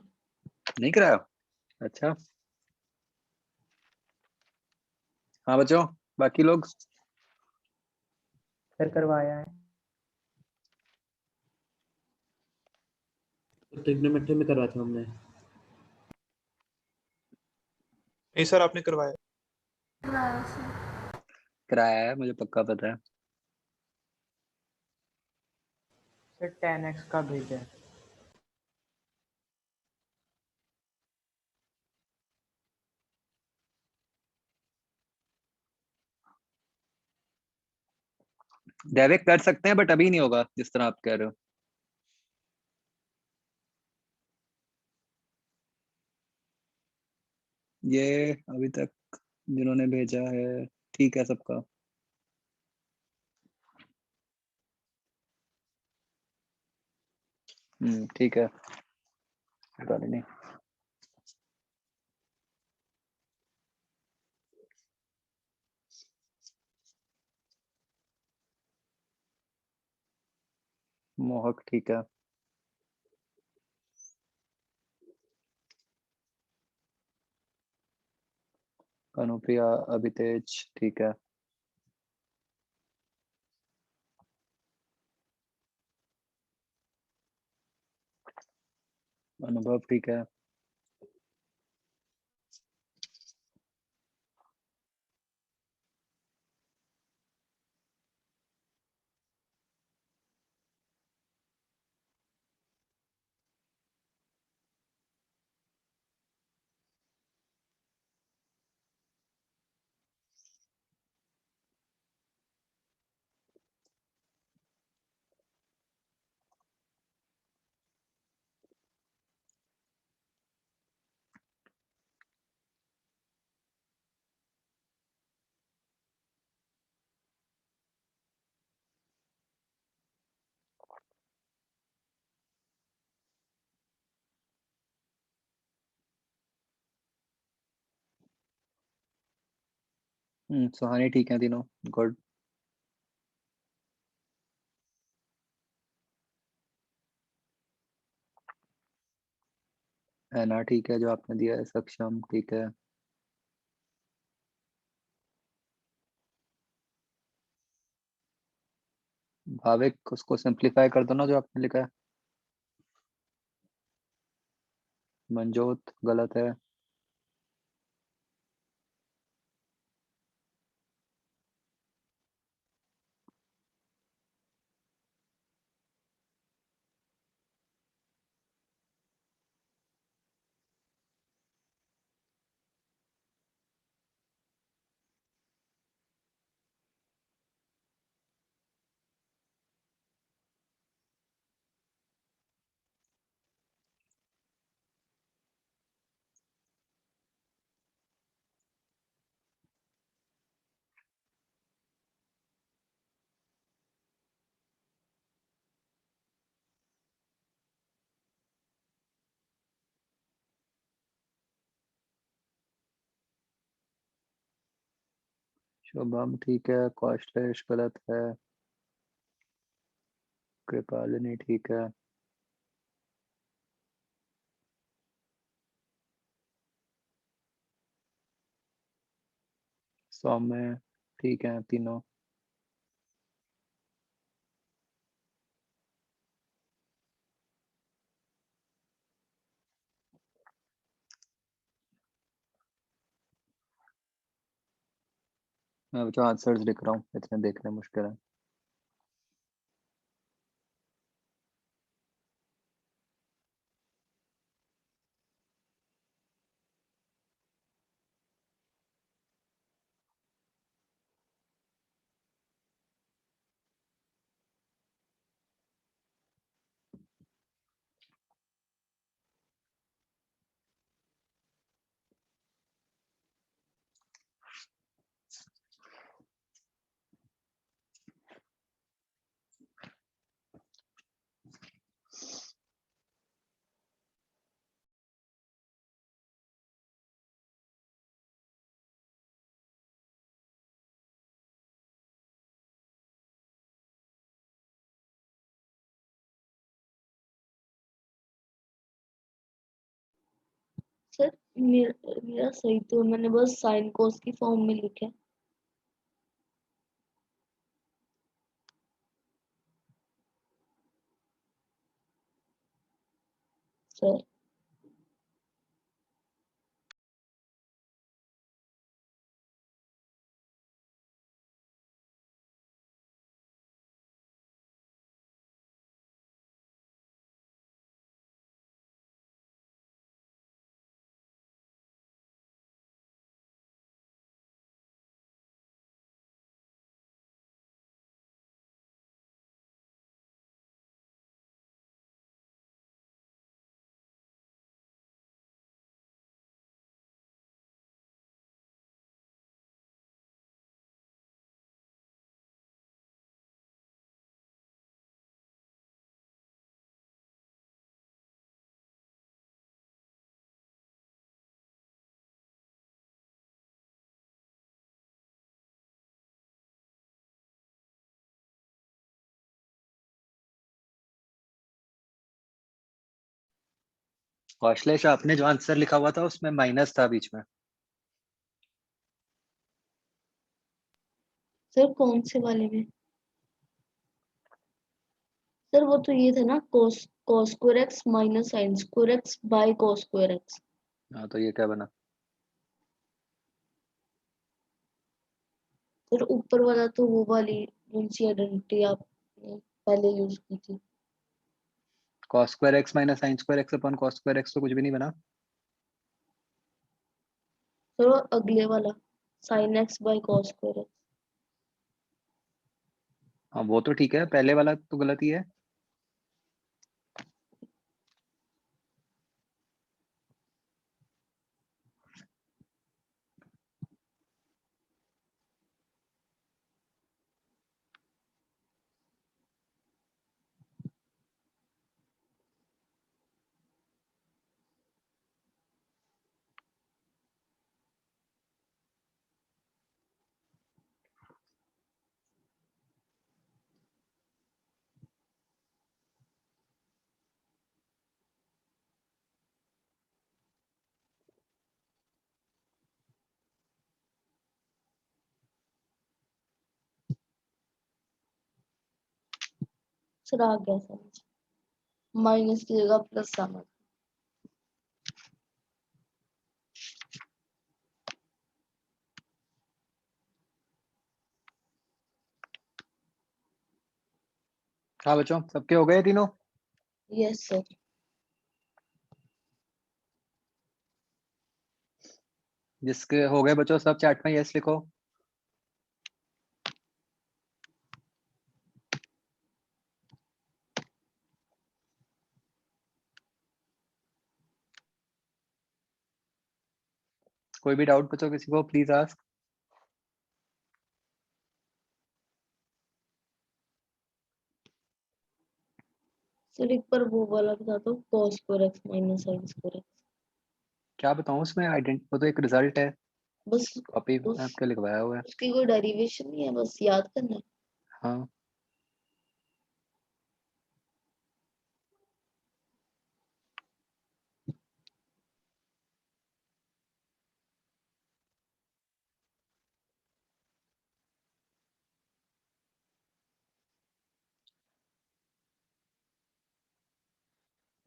नहीं कराया? अच्छा, हाँ बच्चों, बाकी लोग? सर करवाया है। ट्रिग्नोमेट्री में करवाया था हमने। नहीं सर, आपने करवाया। कराया है, मुझे पक्का पता है। सर 10x का भेजा है। दैविक कर सकते हैं बट अभी नहीं होगा जिस तरह आप कह रहे हो। ये अभी तक जिन्होंने भेजा है ठीक है सबका। ठीक है, पता नहीं। मोहक ठीक है। अनुप्रिया अभितेज ठीक है। अनुभव ठीक है। सुहानी ठीक है तीनों, गुड। हैना ठीक है जो आपने दिया है। सक्षम ठीक है। भाविक उसको सिंप्लीफाई कर दो ना जो आपने लिखा है। मंजोत गलत है। शुभम ठीक है। कौशलेश गलत है। कृपालिनी ठीक है। सौम्य ठीक है तीनों। मैं जो आंसर्स लिख रहा हूँ इतने देखने मुश्किल है। सर मेरा सही तो मैंने बस साइन कोस की फॉर्म में लिखा है सर। कौशलेश, आपने जो आंसर लिखा हुआ था उसमें माइनस था बीच में। सर कौन से वाले में? सर वो तो ये था ना, cos square x minus sin square x by cos square x. हाँ, तो ये क्या बना? सर ऊपर वाला तो वो वाली कौन सी आइडेंटिटी आपने पहले यूज की थी? cos square x minus sine square x upon cos square x तो कुछ भी नहीं बना। सर वो अगले वाला sin x by cos square x. हाँ, वो तो ठीक है, पहले वाला तो गलत ही है। सर आ गया समझ, माइनस की जगह प्लस आना। हाँ बच्चों, सबके हो गए तीनों? Yes sir. जिसके हो गए बच्चों सब चैट में यस लिखो। कोई भी डाउट बच्चों किसी को, प्लीज आस्क। सर एक बार वो वाला बता दो, cos square x minus sin square x. क्या बताऊं उसमें, वो तो एक रिजल्ट है, बस कॉपी उस आपके लिखवाया हुआ है। उसकी कोई डेरिवेशन नहीं है, बस याद करना है। हाँ,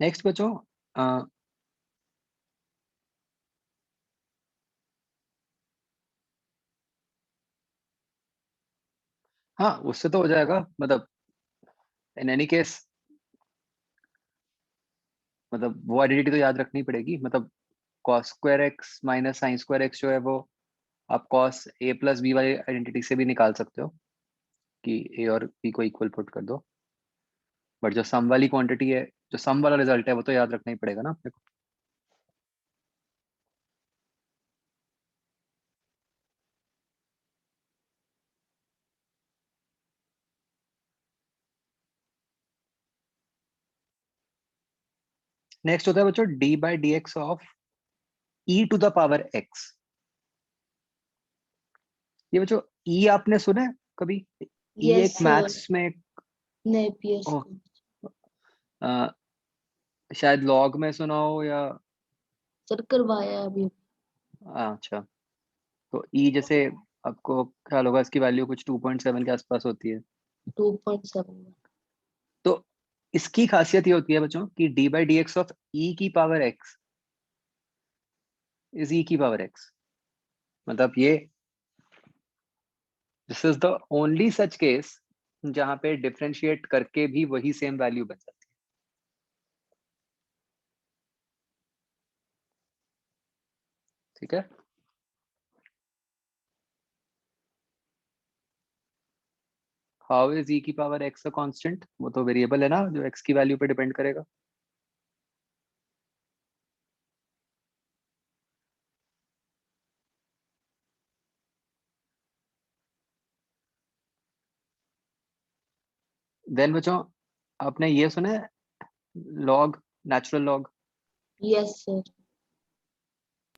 नेक्स्ट बच्चों, हाँ उससे तो हो जाएगा, मतलब इन एनी केस, मतलब वो आइडेंटिटी तो याद रखनी पड़ेगी। मतलब cos square x minus sine square x जो है वो आप cos a प्लस बी वाली आइडेंटिटी से भी निकाल सकते हो कि a और b को इक्वल पुट कर दो। बट जो सम वाली क्वांटिटी है, जो सम वाला रिजल्ट है, वो तो याद रखना ही पड़ेगा ना अपने को। नेक्स्ट होता है बच्चों d by d x of e to the power x। ये बच्चों e आपने सुना है कभी? e यस एक सर, मैथ्स में नेपियर्स ओ, का। अ, शायद लॉग में सुना हो या सर करवाया है अभी। अच्छा, तो e जैसे आपको ख्याल होगा इसकी वैल्यू कुछ 2.7 के आसपास होती है। 2.7। तो इसकी खासियत ये होती है बच्चों कि d by d x of e की पावर x इज e की पावर x। मतलब ये this is the only such case जहां पे डिफरेंशिएट करके भी वही सेम वैल्यू बन जाती है। ठीक है, हाउ इज e की पावर x अ कांस्टेंट? वो तो वेरिएबल है ना जो x की वैल्यू पे डिपेंड करेगा। देन बच्चों, आपने ये सुना है log, natural log? Yes sir.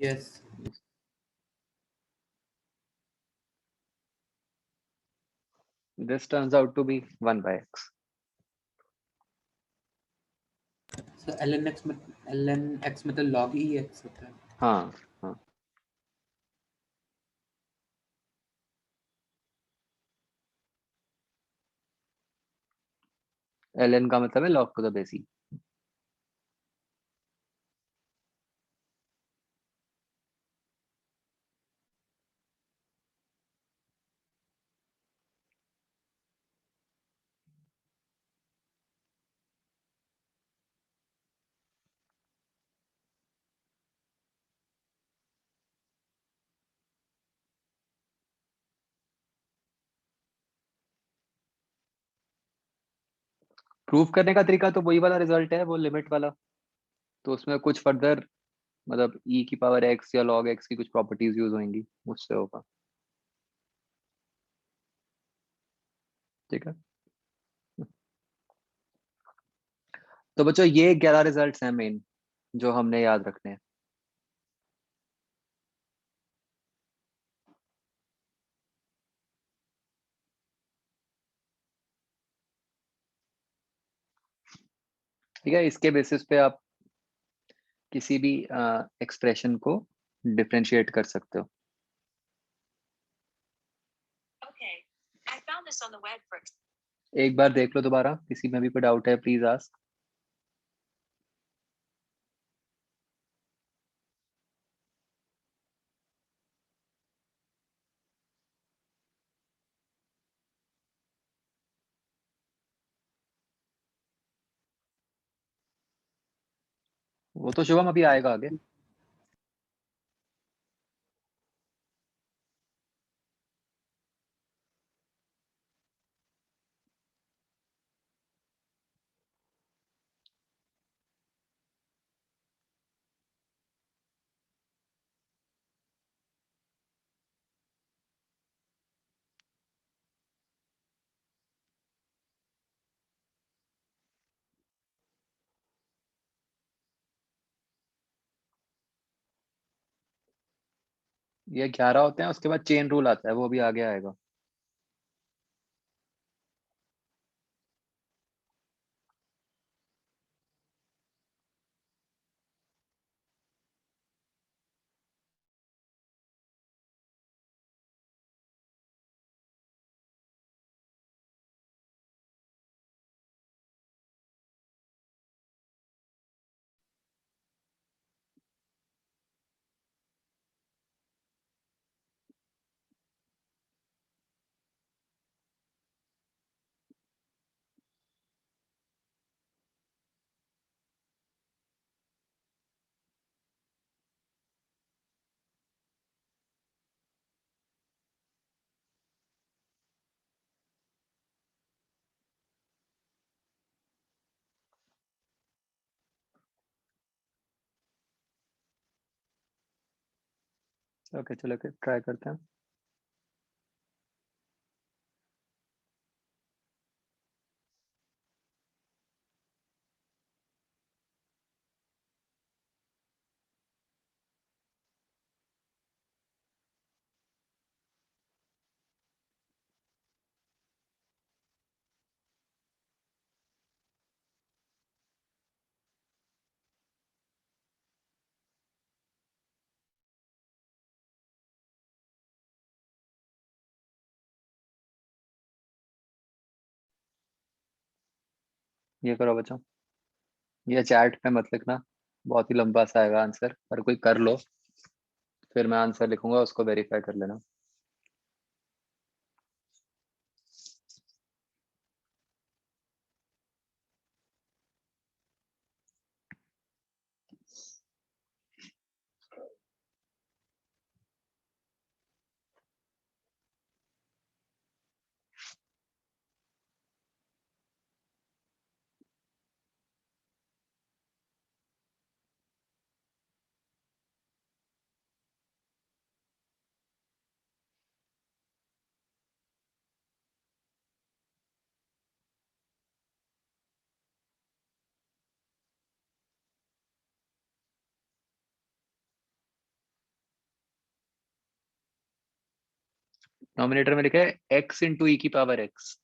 Yes. This turns out to be 1 by x। Sir ln x मतलब log e x होता है। हाँ हाँ, ln का मतलब है log to the base e। Proof करने का तरीका तो वही वाला रिजल्ट है, वो लिमिट वाला। तो उसमें कुछ फर्दर मतलब e की पावर x या log x की कुछ प्रॉपर्टीज यूज होंगी, उससे होगा। ठीक है, तो बच्चों ये 11 रिजल्ट्स हैं मेन जो हमने याद रखने हैं। ठीक है, इसके बेसिस पे आप किसी भी एक्सप्रेशन को डिफरेंशिएट कर सकते हो। एक बार देख लो दोबारा, किसी में भी कोई डाउट है प्लीज आस्क। वो तो शुभम अभी आएगा आगे। ये 11 होते हैं, उसके बाद चेन रूल आता है, वो भी आगे आएगा। ओके चलो ट्राई करते हैं। ये करो बच्चों, ये चैट पे मत लिखना, बहुत ही लंबा सा आएगा आंसर, पर कोई कर लो, फिर मैं आंसर लिखूंगा, उसको वेरीफाई कर लेना। नॉमिनेटर में लिखा है x इंटू ई की पावर x।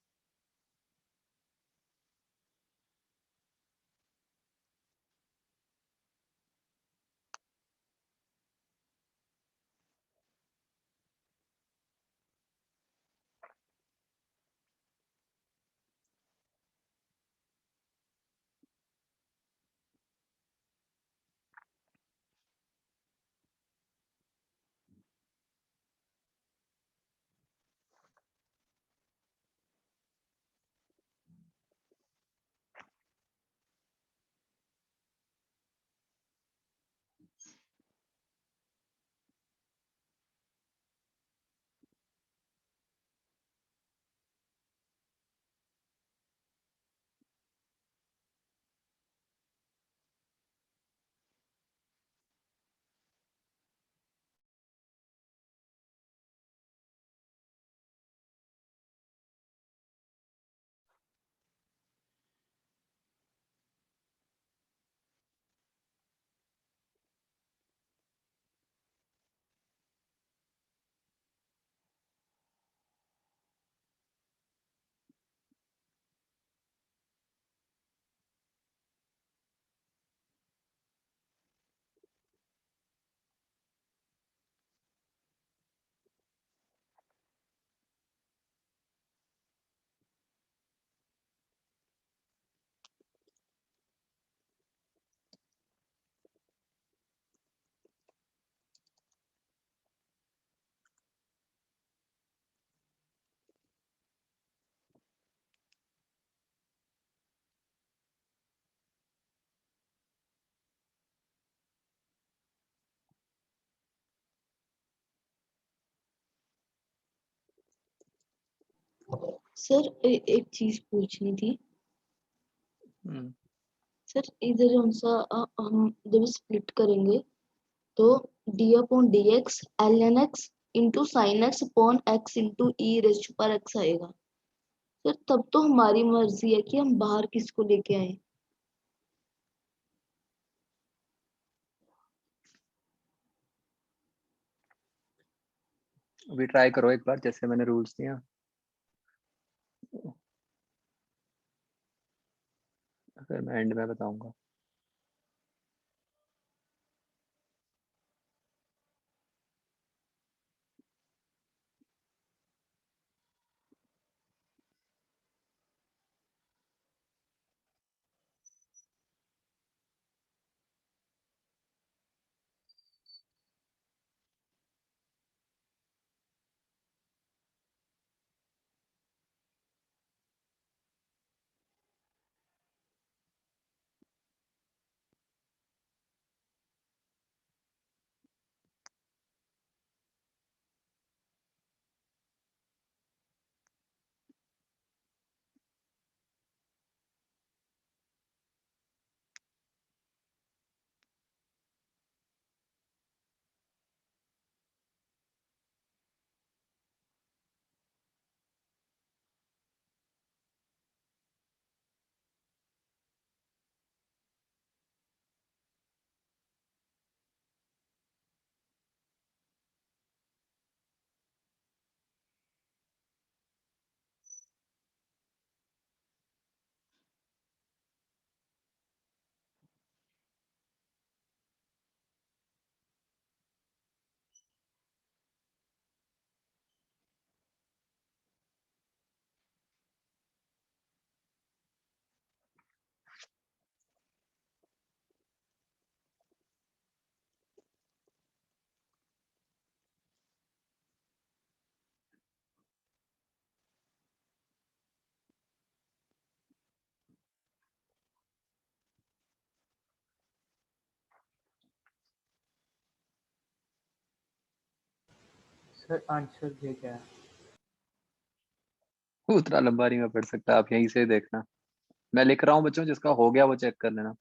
सर एक चीज पूछनी थी हम्म, सर। इधर हम जब स्प्लिट करेंगे तो D upon D X L N X into sine X upon X into E rest पर एक्स आएगा। सर तब तो हमारी मर्जी है कि हम बाहर किसको लेके आए। अभी ट्राई करो एक बार जैसे मैंने रूल्स दिया, फिर मैं एंड में बताऊंगा। सर आंसर भेजा है। उतना लंबा नहीं मैं पढ़ सकता, आप यहीं से देखना। मैं लिख रहा हूँ बच्चों, जिसका हो गया वो चेक कर लेना।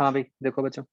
हाँ भाई देखो बच्चों,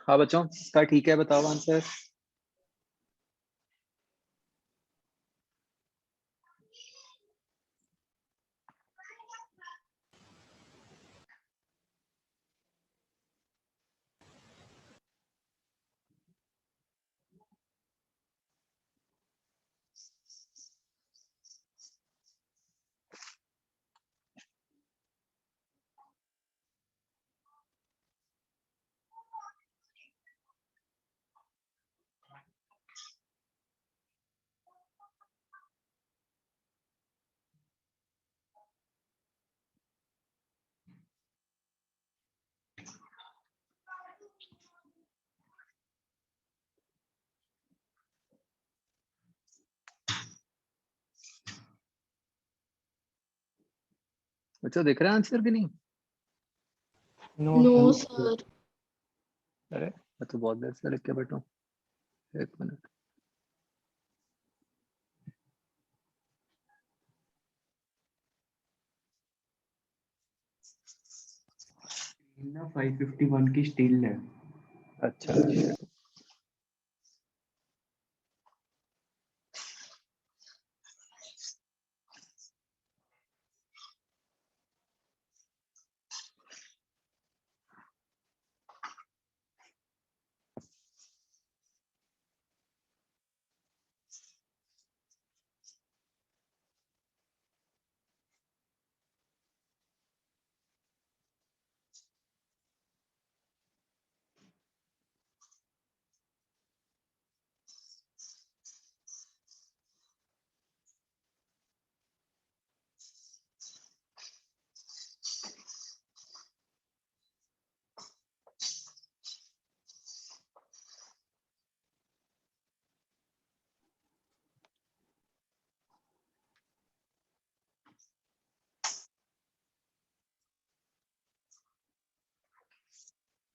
हाँ बच्चों इसका ठीक है, बताओ आंसर। बच्चों देख रहे हैं आंसर कि नहीं? No no sir. सर। अरे मैं तो बहुत देर से लिख के बैठा हूँ। एक मिनट। ना 551 की स्टील है। अच्छा shit।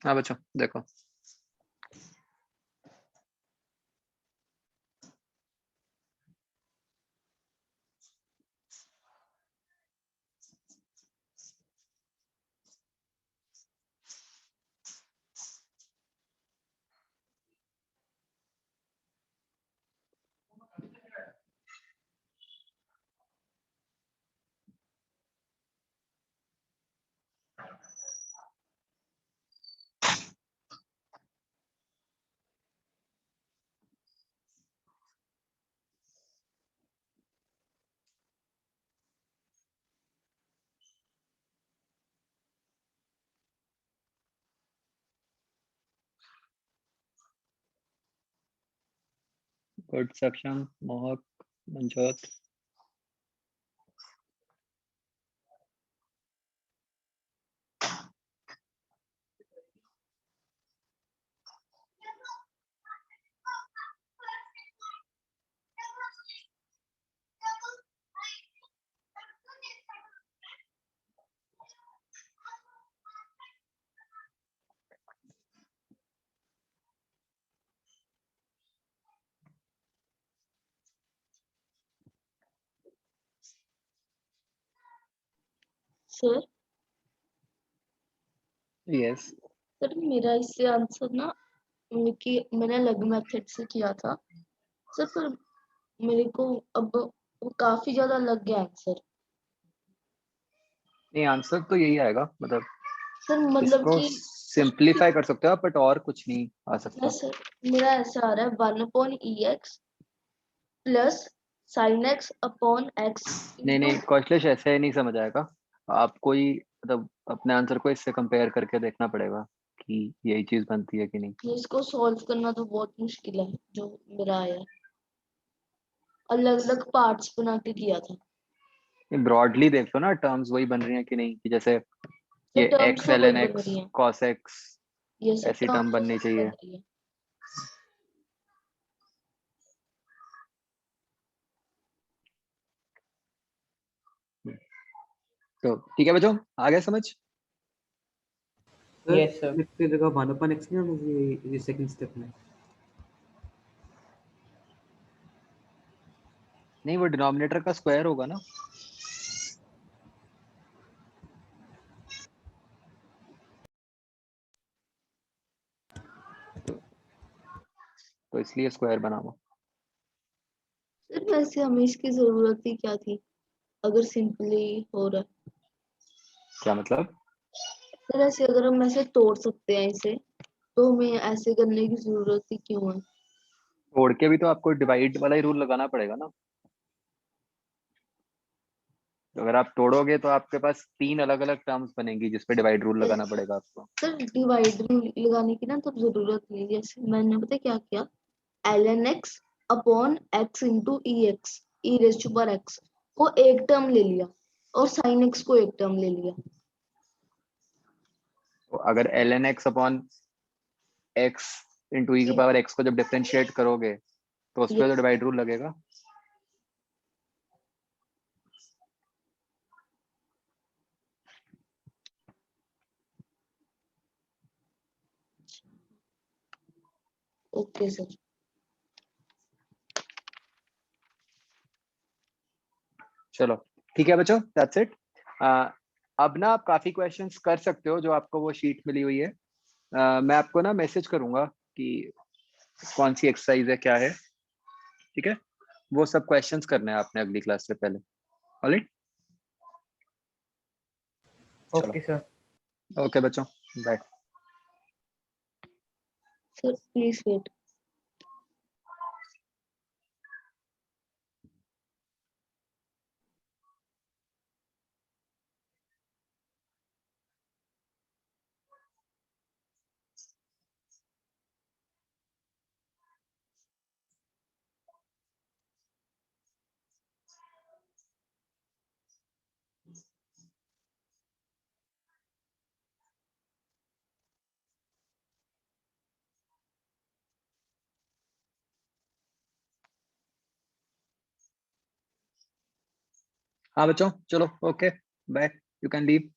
हाँ बच्चों देखो, गुड सक्षम, मोहक, मंजोत। सर यस सर मेरा इससे आंसर ना कि मैंने अलग मेथड से किया था सर, पर मेरे को अब वो काफी ज्यादा लग गया आंसर। नहीं, आंसर तो यही आएगा, मतलब सर मतलब इसको कि सिंप्लीफाई कर सकते हो आप, बट और कुछ नहीं आ सकता। सर मेरा ऐसा आ रहा है 1/EX plus sign X upon x नहीं नहीं कौशलेश, ऐसे नहीं समझ आएगा। आपको ही मतलब अपने आंसर को इससे कंपेयर करके देखना पड़ेगा कि यही चीज बनती है कि नहीं। इसको सॉल्व करना तो बहुत मुश्किल है जो मेरा आया, अलग अलग पार्ट्स बना के किया था। ब्रॉडली देख लो ना, टर्म्स वही बन रही हैं कि नहीं, कि जैसे ये ये टर्म्स एक्स तो एल वही एन बन एक्स रही है, कॉस एक्स ये सब ऐसी टर्म्स टर्म तो बननी वही चाहिए। बन रही है। तो ठीक है बच्चों, आ गया समझ? Sir yes sir. x की जगह 1/x नहीं होना चाहिए ये सेकंड स्टेप में? नहीं, वो डिनोमिनेटर का स्क्वायर होगा ना। तो इसलिए स्क्वायर बना हुआ। सर वैसे हमें इसकी जरूरत ही क्या थी अगर सिंपली हो रहा है। क्या मतलब? सर ऐसे अगर हम ऐसे तोड़ सकते हैं इसे तो हमें ऐसे करने की जरूरत ही क्यों है। तोड़ के भी तो आपको डिवाइड वाला ही रूल लगाना पड़ेगा ना। तो अगर आप तोड़ोगे तो आपके पास 3 अलग अलग टर्म्स बनेंगी जिसपे डिवाइड रूल लगाना पड़ेगा आपको। सर डिवाइड लगाने की ना तब जरूरत नहीं, जैसे मैंने पता क्या किया, ln x upon x into e x e raise to power x को एक टर्म ले लिया और साइन एक्स को एक टर्म ले लिया। तो अगर ln x upon x into E की पावर x को जब डिफरेंशिएट करोगे तो उस ये पर तो डिवाइड रूल लगेगा। Okay sir. चलो ठीक है बच्चों, दैट्स इट। अब ना आप काफी क्वेश्चंस कर सकते हो जो आपको वो शीट मिली हुई है। मैं आपको ना मैसेज करूंगा कि कौन सी एक्सरसाइज है, क्या है। ठीक है, वो सब क्वेश्चंस करने हैं आपने अगली क्लास से पहले। ऑलराइट, चलो ओके सर। ओके बच्चों, बाय। Sir please wait. हाँ बच्चों, चलो okay, bye, you can leave.